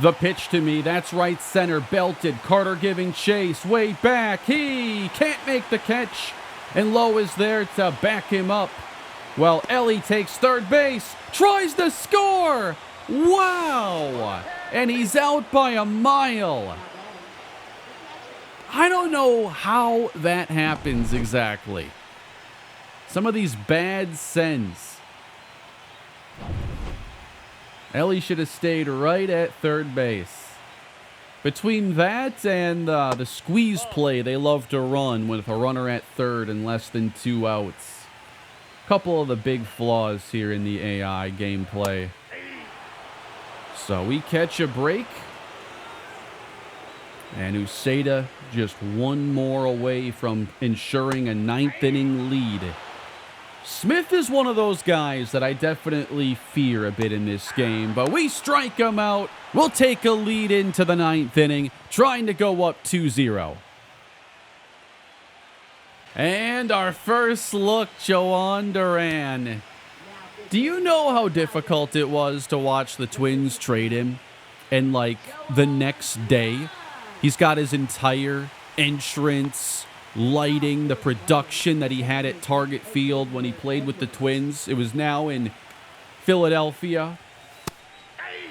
Speaker 1: the pitch to me. That's right center, belted. Carter giving chase, way back. He can't make the catch. And Lowe is there to back him up. Well, Ellie takes third base, tries to score. Wow. And he's out by a mile. I don't know how that happens exactly. Some of these bad sends. Ellie should have stayed right at third base. Between that and the squeeze play they love to run with a runner at third and less than 2 outs. Couple of the big flaws here in the AI gameplay. So we catch a break. And Uceta just 1 more away from ensuring a 9th inning lead. Smith is one of those guys that I definitely fear a bit in this game, but we strike him out. We'll take a lead into the 9th inning, trying to go up 2-0. And our first look, Joan Duran. Do you know how difficult it was to watch the Twins trade him? And like the next day, he's got his entire entrance, lighting, the production that he had at Target Field when he played with the Twins. It was now in Philadelphia.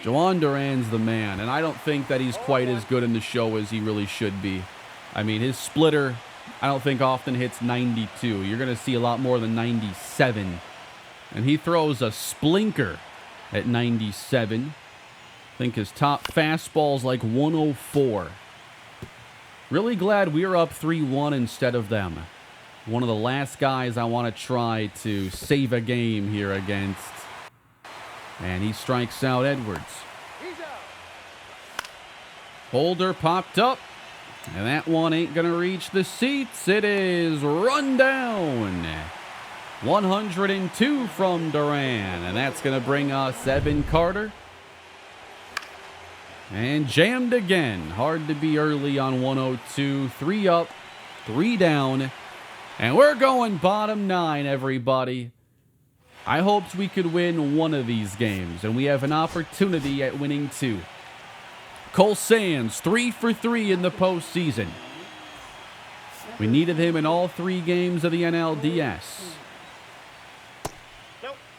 Speaker 1: Joan Duran's the man, and I don't think that he's quite as good in the show as he really should be. I mean, his splitter, I don't think often hits 92. You're going to see a lot more than 97. And he throws a splinker at 97. I think his top fastball's like 104. Really glad we're up 3-1 instead of them. One of the last guys I want to try to save a game here against. And he strikes out Edwards. Holder popped up. And that one ain't going to reach the seats. It is run down. 102 from Duran. And that's going to bring us Evan Carter. And jammed again. Hard to be early on 102. 3 up, 3 down. And we're going bottom 9, everybody. I hoped we could win one of these games, and we have an opportunity at winning 2. Cole Sands, 3 for 3 in the postseason. We needed him in all 3 games of the NLDS.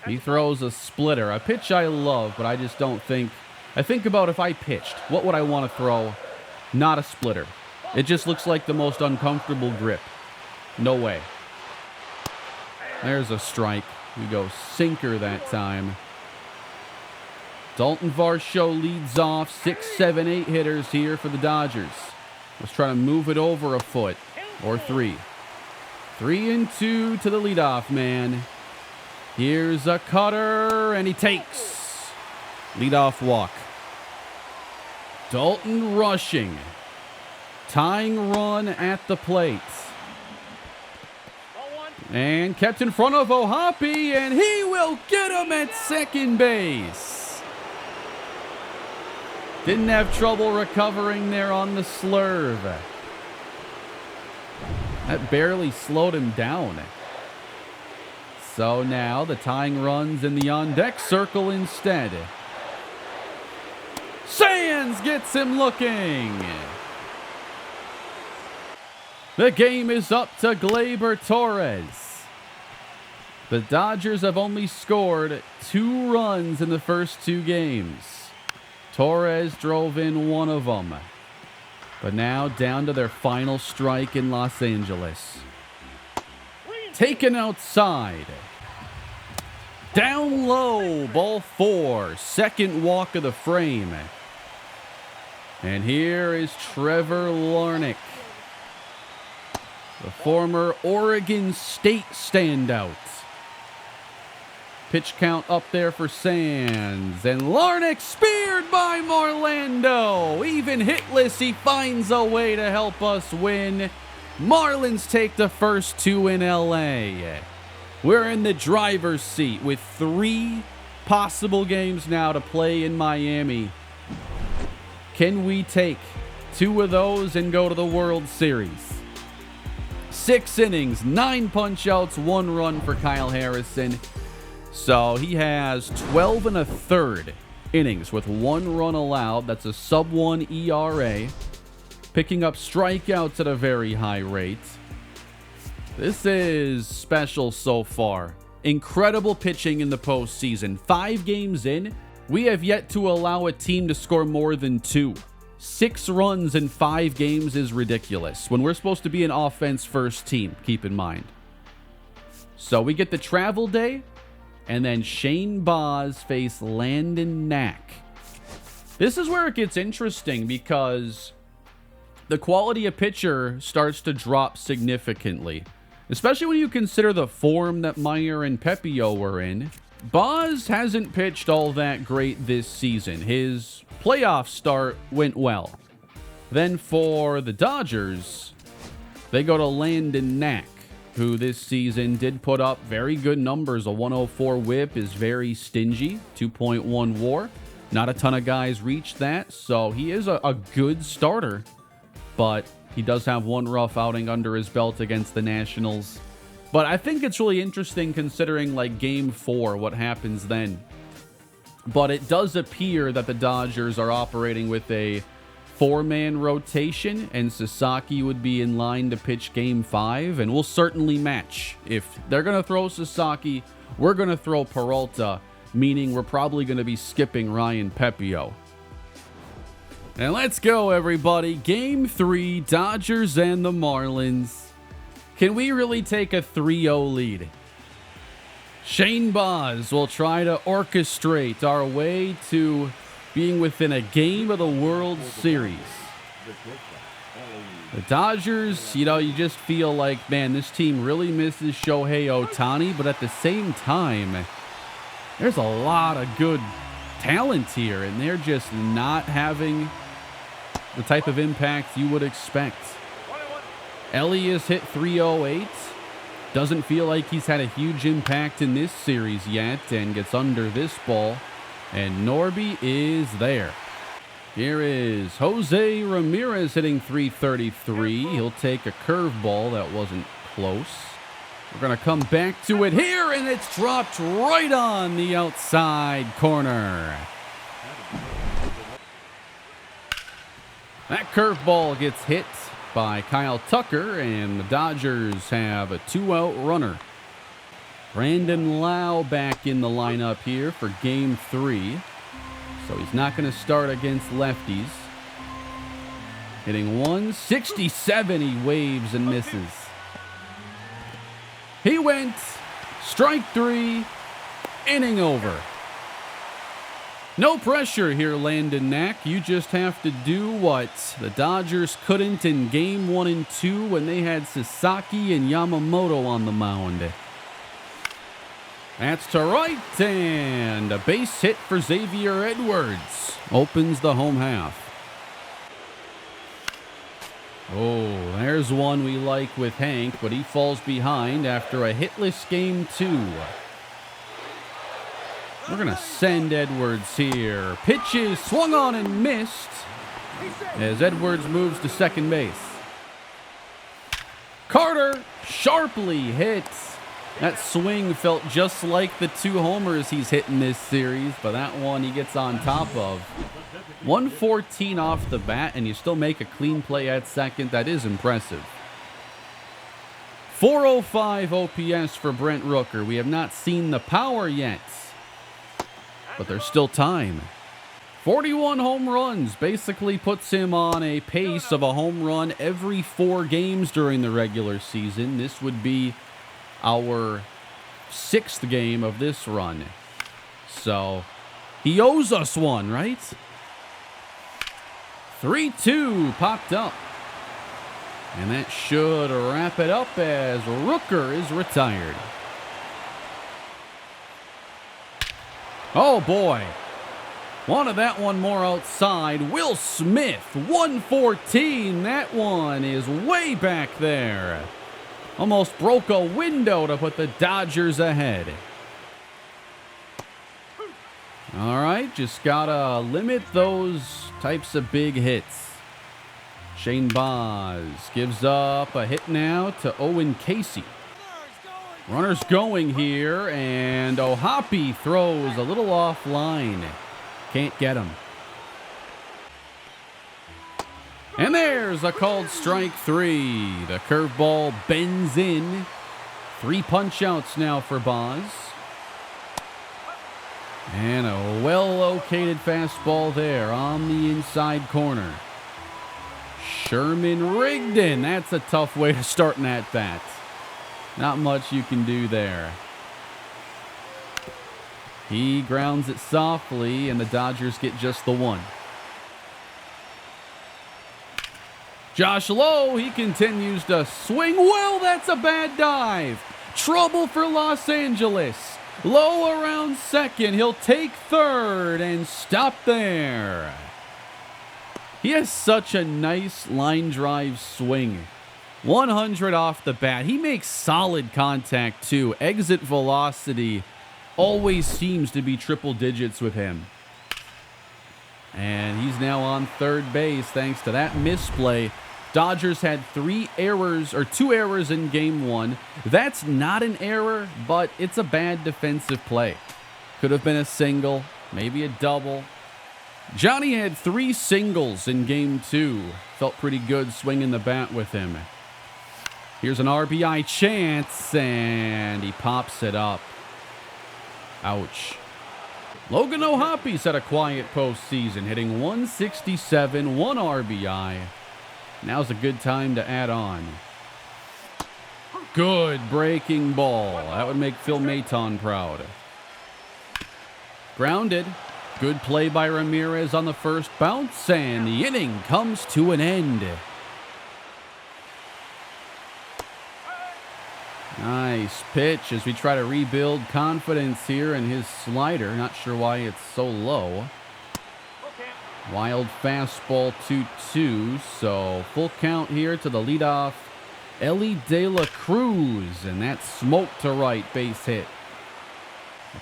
Speaker 1: He throws a splitter, a pitch I love, but I just don't think... I think about if I pitched, what would I want to throw? Not a splitter. It just looks like the most uncomfortable grip. No way. There's a strike. We go sinker that time. Dalton Varsho leads off. 6, 7, 8 hitters here for the Dodgers. Let's try to move it over a foot. Or 3. 3-2 to the leadoff man. Here's a cutter, and he takes. Leadoff walk. Dalton rushing. Tying run at the plate. And kept in front of Ohapi, and he will get him at second base. Didn't have trouble recovering there on the slurve. That barely slowed him down. So now the tying runs in the on-deck circle instead. Sands gets him looking. The game is up to Gleyber Torres. The Dodgers have only scored 2 runs in the first 2 games. Torres drove in one of them. But now down to their final strike in Los Angeles. Taken outside. Down low, ball 4. Second walk of the frame. And here is Trevor Larnach, the former Oregon State standout. Pitch count up there for Sands. And Larnach speared by Marlando. Even hitless, he finds a way to help us win. Marlins take the first 2 in LA. We're in the driver's seat with 3 possible games now to play in Miami. Can we take 2 of those and go to the World Series? 6 innings, 9 punch-outs, 1 run for Kyle Harrison. So he has 12 1/3 innings with 1 run allowed. That's a sub-1 ERA. Picking up strikeouts at a very high rate. This is special so far. Incredible pitching in the postseason. 5 games in, we have yet to allow a team to score more than 2. 6 runs in 5 games is ridiculous when we're supposed to be an offense-first team, keep in mind. So we get the travel day, and then Shane Baz face Landon Knack. This is where it gets interesting because the quality of pitcher starts to drop significantly, especially when you consider the form that Meyer and Pepio were in. Baz hasn't pitched all that great this season. His playoff start went well. Then for the Dodgers, they go to Landon Knack, who this season did put up very good numbers. A 104 whip is very stingy, 2.1 WAR. Not a ton of guys reach that, so he is a good starter. But he does have 1 rough outing under his belt against the Nationals. But I think it's really interesting considering like game 4, what happens then. But it does appear that the Dodgers are operating with a 4-man rotation, and Sasaki would be in line to pitch game 5, and we'll certainly match. If they're going to throw Sasaki, we're going to throw Peralta, meaning we're probably going to be skipping Ryan Pepio. And let's go, everybody. Game 3, Dodgers and the Marlins. Can we really take a 3-0 lead? Shane Baz will try to orchestrate our way to being within a game of the World Series. The Dodgers, you just feel like, man, this team really misses Shohei Ohtani, but at the same time, there's a lot of good talent here, and they're just not having the type of impact you would expect. Elias hit 308. Doesn't feel like he's had a huge impact in this series yet, and gets under this ball. And Norby is there. Here is Jose Ramirez hitting 333. He'll take a curveball that wasn't close. We're going to come back to it here, and it's dropped right on the outside corner. That curveball gets hit by Kyle Tucker, and the Dodgers have a 2-out runner. Brandon Lau back in the lineup here for game 3. So he's not going to start against lefties. Hitting 167, he waves and misses. He went. Strike 3. Inning over. No pressure here, Landon Knack. You just have to do what the Dodgers couldn't in game 1 and 2 when they had Sasaki and Yamamoto on the mound. That's to right, and a base hit for Xavier Edwards opens the home half. Oh, there's one we like with Hank, but he falls behind after a hitless game 2. We're going to send Edwards here. Pitches swung on and missed as Edwards moves to second base. Carter sharply hits. That swing felt just like the 2 homers he's hit in this series, but that one he gets on top of. 114 off the bat, and you still make a clean play at second. That is impressive. 405 OPS for Brent Rooker. We have not seen the power yet, but there's still time. 41 home runs basically puts him on a pace of a home run every 4 games during the regular season. This would be our 6th game of this run. So he owes us one, right? 3-2 popped up. And that should wrap it up as Rooker is retired. Oh boy. Wanted that one more outside. Will Smith, 114. That one is way back there. Almost broke a window to put the Dodgers ahead. All right, just gotta limit those types of big hits. Shane Baz gives up a hit now to Owen Casey. Runners going here, and O'Hoppe throws a little offline. Can't get him. And there's a called strike 3. The curveball bends in. 3 punch-outs now for Baz. And a well-located fastball there on the inside corner. Sherman Rigdon. That's a tough way to start an at-bat. Not much you can do there. He grounds it softly, and the Dodgers get just the 1. Josh Lowe, he continues to swing. Well, that's a bad dive. Trouble for Los Angeles. Lowe around second. He'll take third and stop there. He has such a nice line drive swing. 100 off the bat. He makes solid contact too. Exit velocity always seems to be triple digits with him. And he's now on third base thanks to that misplay. Dodgers had 2 errors in game 1. That's not an error, but it's a bad defensive play. Could have been a single, maybe a double. Johnny had 3 singles in game 2. Felt pretty good swinging the bat with him. Here's an RBI chance, and he pops it up. Ouch. Logan O'Hoppe's had a quiet postseason, hitting 167, 1 RBI. Now's a good time to add on. Good breaking ball. That would make Phil Maton proud. Grounded. Good play by Ramirez on the first bounce, and the inning comes to an end. Nice pitch as we try to rebuild confidence here in his slider. Not sure why it's so low. Wild fastball 2-2, so full count here to the leadoff, Ellie De La Cruz, and that smoke to right base hit.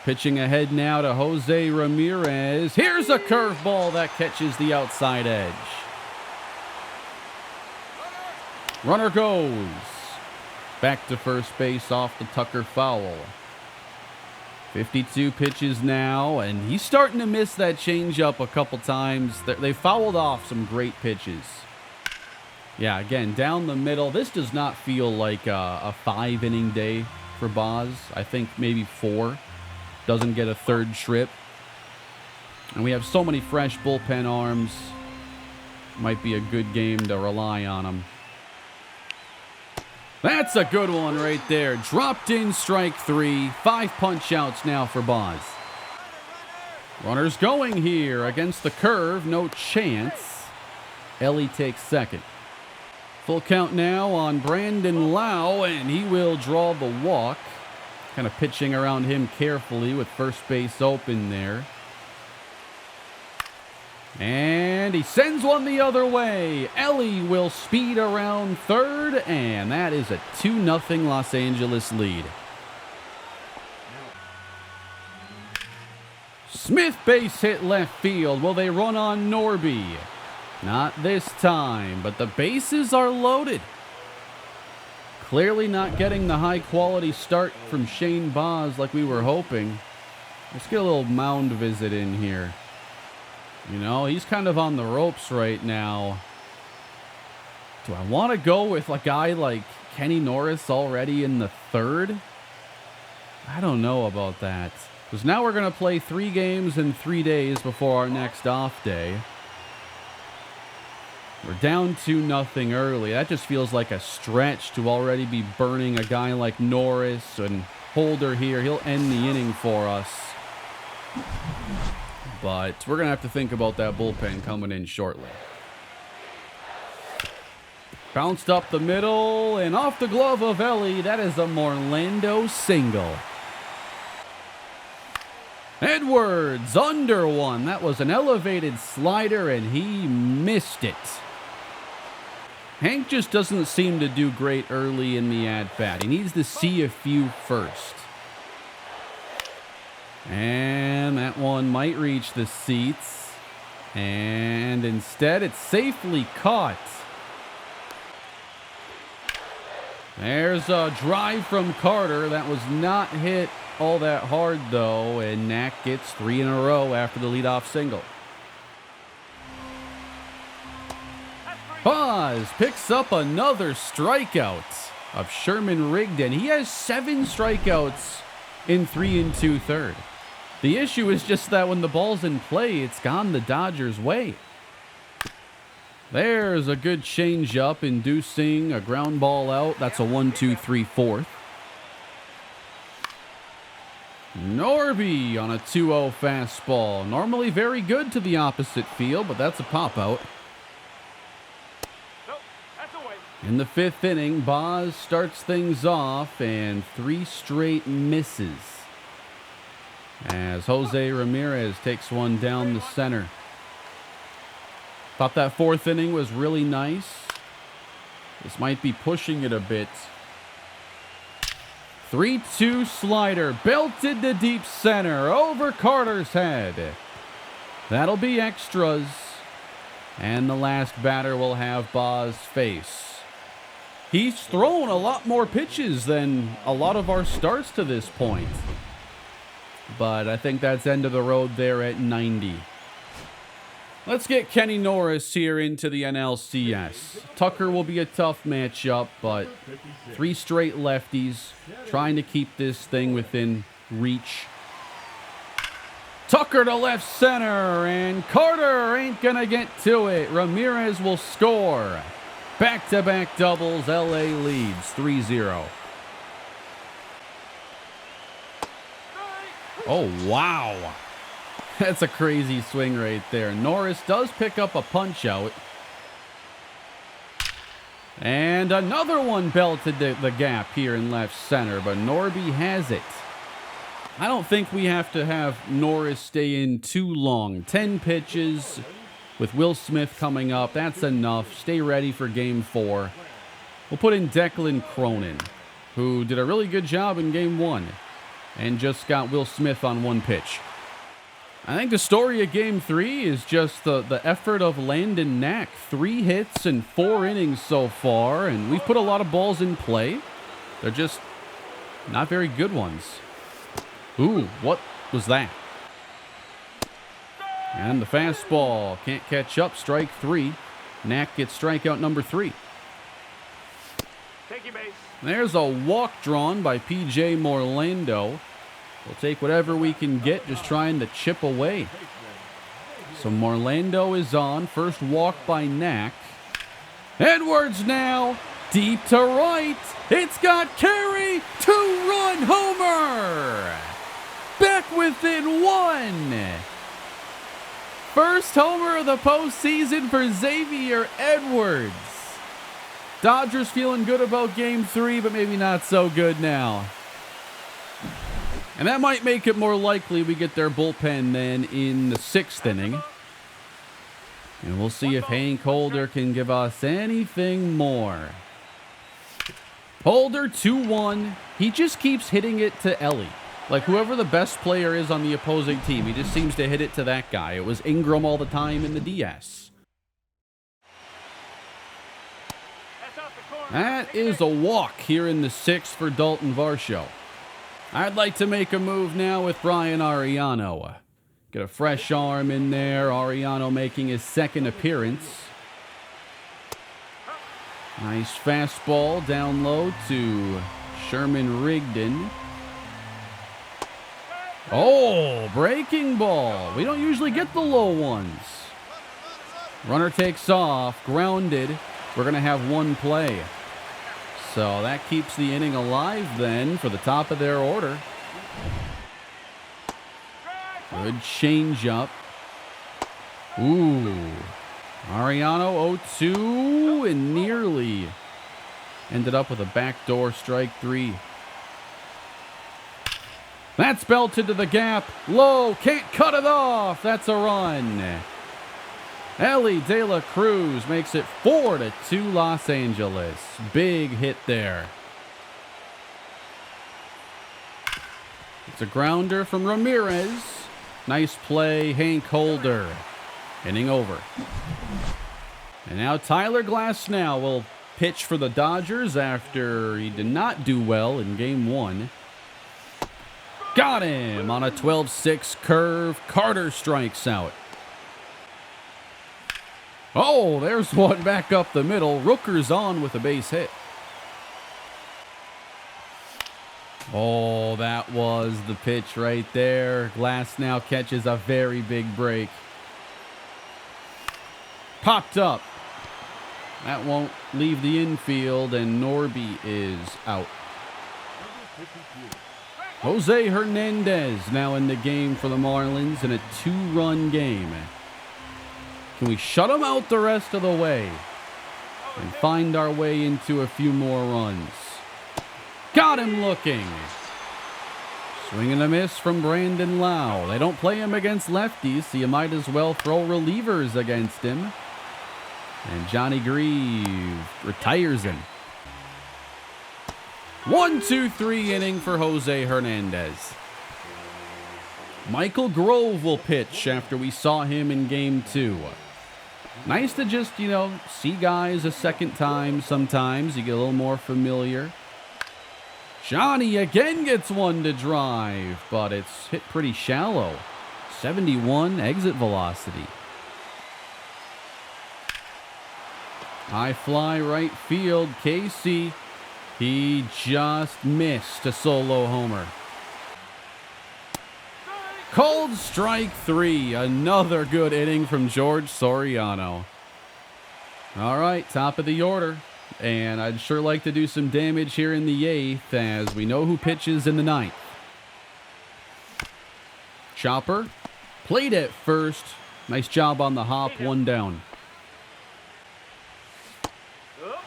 Speaker 1: Pitching ahead now to Jose Ramirez. Here's a curveball that catches the outside edge. Runner goes. Back to first base off the Tucker foul. 52 pitches now, and he's starting to miss that changeup a couple times. They fouled off some great pitches. Yeah, again, down the middle. This does not feel like a 5-inning day for Baz. I think maybe 4. Doesn't get a third trip. And we have so many fresh bullpen arms. Might be a good game to rely on them. That's a good one right there. Dropped in strike 3. 5 punch outs now for Baz. Runners going here against the curve. No chance. Ellie takes second. Full count now on Brandon Lau, and he will draw the walk. Kind of pitching around him carefully with first base open there. And And he sends one the other way. Ellie will speed around third, and that is a 2-0 Los Angeles lead. Smith base hit left field. Will they run on Norby? Not this time, but the bases are loaded. Clearly not getting the high-quality start from Shane Baz like we were hoping. Let's get a little mound visit in here. You know, he's kind of on the ropes right now. Do I want to go with a guy like Kenny Norris already in the third? I don't know about that. Because now we're going to play 3 games in 3 days before our next off day. We're down 2-0 early. That just feels like a stretch to already be burning a guy like Norris and Holder here. He'll end the inning for us. But we're going to have to think about that bullpen coming in shortly. Bounced up the middle and off the glove of Ellie. That is a Morlando single. Edwards under one. That was an elevated slider and he missed it. Hank just doesn't seem to do great early in the at-bat. He needs to see a few first. And that one might reach the seats. And instead, it's safely caught. There's a drive from Carter. That was not hit all that hard, though. And Knack gets 3 in a row after the leadoff single. Baz picks up another strikeout of Sherman Rigdon. He has 7 strikeouts in 3 2/3. The issue is just that when the ball's in play, it's gone the Dodgers' way. There's a good changeup inducing a ground ball out. That's a 1-2-3-4. Norby on a 2-0 fastball. Normally very good to the opposite field, but that's a pop-out. In the 5th inning, Baz starts things off, and 3 straight misses as Jose Ramirez takes one down the center. Thought that 4th inning was really nice. This might be pushing it a bit. 3-2 slider, belted to deep center, over Carter's head. That'll be extras. And the last batter will have Baz face. He's thrown a lot more pitches than a lot of our starts to this point. But I think that's end of the road there at 90. Let's get Kenny Norris here into the NLCS. Tucker will be a tough matchup, but 3 straight lefties trying to keep this thing within reach. Tucker to left center, and Carter ain't gonna get to it. Ramirez will score. Back-to-back doubles, LA leads 3-0. Oh, wow. That's a crazy swing right there. Norris does pick up a punch-out. And another one belted the gap here in left center, but Norby has it. I don't think we have to have Norris stay in too long. 10 pitches. With Will Smith coming up, that's enough. Stay ready for Game 4. We'll put in Declan Cronin, who did a really good job in Game 1 and just got Will Smith on 1 pitch. I think the story of Game 3 is just the effort of Landon Knack. 3 hits and 4 innings so far, and we've put a lot of balls in play. They're just not very good ones. Ooh, what was that? And the fastball can't catch up. Strike 3. Knack gets strikeout number 3.
Speaker 2: Take your base.
Speaker 1: There's a walk drawn by P.J. Morlando. We'll take whatever we can get, just trying to chip away. So Morlando is on. First walk by Knack. Edwards now. Deep to right. It's got Carey. 2-run homer. Back within 1. First homer of the postseason for Xavier Edwards. Dodgers feeling good about Game 3, but maybe not so good now. And that might make it more likely we get their bullpen then in the 6th inning. And we'll see if Hank Holder can give us anything more. Holder 2-1. He just keeps hitting it to Ellie. Like whoever the best player is on the opposing team, he just seems to hit it to that guy. It was Ingram all the time in the DS. That is a walk here in the 6th for Dalton Varsho. I'd like to make a move now with Brian Ariano. Get a fresh arm in there. Ariano making his 2nd appearance. Nice fastball down low to Sherman Rigdon. Oh, breaking ball. We don't usually get the low ones. Runner takes off, grounded. We're going to have one play. So that keeps the inning alive then for the top of their order. Good changeup. Ooh. Ariano 0-2 and nearly ended up with a backdoor strike 3. That's belted to the gap. Low. Can't cut it off. That's a run. Ellie De La Cruz makes it 4-2 Los Angeles. Big hit there. It's a grounder from Ramirez. Nice play, Hank Holder. Inning over. And now Tyler Glasnow will pitch for the Dodgers after he did not do well in Game 1. Got him on a 12-6 curve. Carter strikes out. Oh, there's one back up the middle. Rooker's on with a base hit. Oh, that was the pitch right there. Glasnow catches a very big break. Popped up. That won't leave the infield, and Norby is out. Jose Hernandez now in the game for the Marlins in a 2-run game. Can we shut them out the rest of the way and find our way into a few more runs? Got him looking. Swing and a miss from Brandon Lau. They don't play him against lefties, so you might as well throw relievers against him. And Johnny Grieve retires him. 1-2-3 inning for Jose Hernandez. Michael Grove will pitch after we saw him in Game 2. Nice to just, see guys a second time sometimes. You get a little more familiar. Johnny again gets one to drive, but it's hit pretty shallow. 71 exit velocity. High fly right field. Casey, he just missed a solo homer. Called strike 3. Another good inning from George Soriano. All right, top of the order. And I'd sure like to do some damage here in the 8th as we know who pitches in the 9th. Chopper played at first. Nice job on the hop. One down.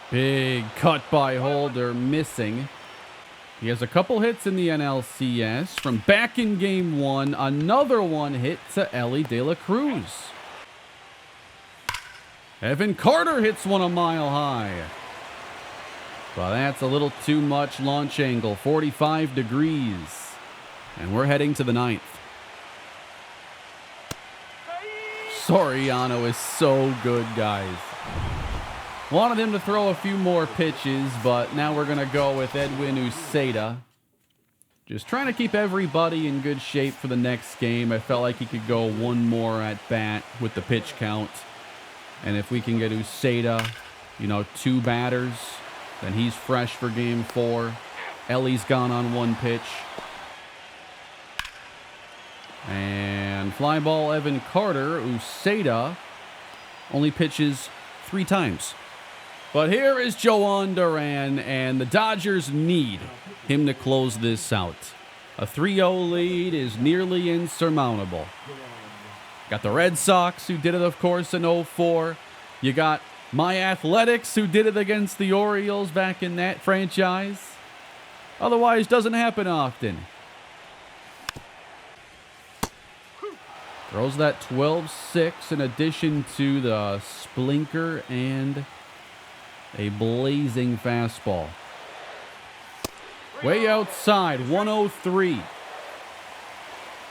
Speaker 1: Big cut by Holder, missing. He has a couple hits in the NLCS. From back in Game 1, another one hit to Ellie De La Cruz. Evan Carter hits one a mile high. But that's a little too much launch angle, 45 degrees. And we're heading to the 9th. Soriano is so good, guys. Wanted him to throw a few more pitches, but now we're going to go with Edwin Uceda. Just trying to keep everybody in good shape for the next game. I felt like he could go one more at bat with the pitch count. And if we can get Uceda, 2 batters, then he's fresh for Game 4. Ellie's gone on 1 pitch. And fly ball Evan Carter. Uceda only pitches 3 times. But here is Joan Duran, and the Dodgers need him to close this out. A 3-0 lead is nearly insurmountable. Got the Red Sox, who did it, of course, in 04. You got my Athletics, who did it against the Orioles back in that franchise. Otherwise, doesn't happen often. Throws that 12-6 in addition to the splinker and a blazing fastball. Way outside, 103.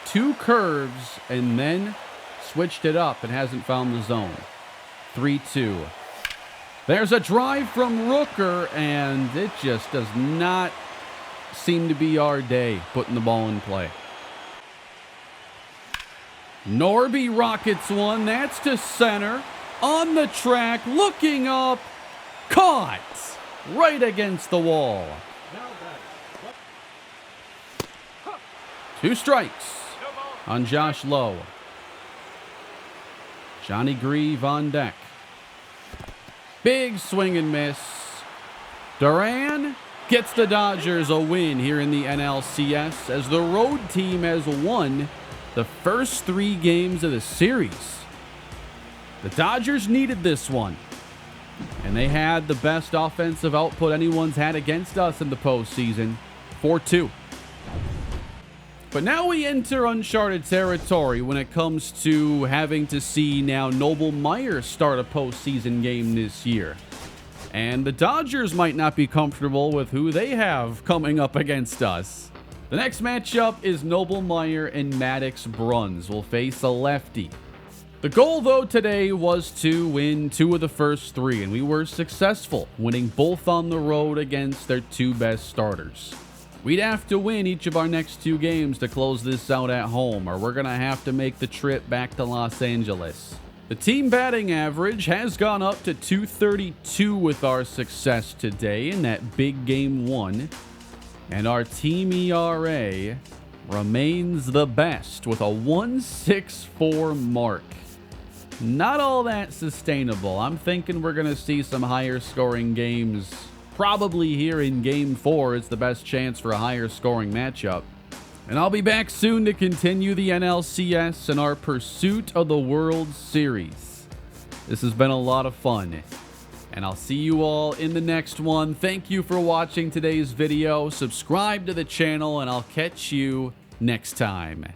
Speaker 1: 2 curves and then switched it up and hasn't found the zone. 3-2. There's a drive from Rooker, and it just does not seem to be our day putting the ball in play. Norby rockets one. That's to center. On the track, looking up. Caught right against the wall. 2 strikes on Josh Lowe. Johnny Grieve on deck. Big swing and miss. Duran gets the Dodgers a win here in the NLCS as the road team has won the first 3 games of the series. The Dodgers needed this one, and they had the best offensive output anyone's had against us in the postseason, 4-2. But now we enter uncharted territory when it comes to having to see now Noble Meyer start a postseason game this year. And the Dodgers might not be comfortable with who they have coming up against us. The next matchup is Noble Meyer and Maddox Bruns will face a lefty. The goal, though, today was to win 2 of the first 3, and we were successful, winning both on the road against their 2 best starters. We'd have to win each of our next 2 games to close this out at home, or we're going to have to make the trip back to Los Angeles. The team batting average has gone up to 232 with our success today in that big game 1. And our team ERA remains the best with a 1.64 mark. Not all that sustainable. I'm thinking we're going to see some higher scoring games. Probably here in Game 4 is the best chance for a higher scoring matchup. And I'll be back soon to continue the NLCS and our pursuit of the World Series. This has been a lot of fun. And I'll see you all in the next one. Thank you for watching today's video. Subscribe to the channel, and I'll catch you next time.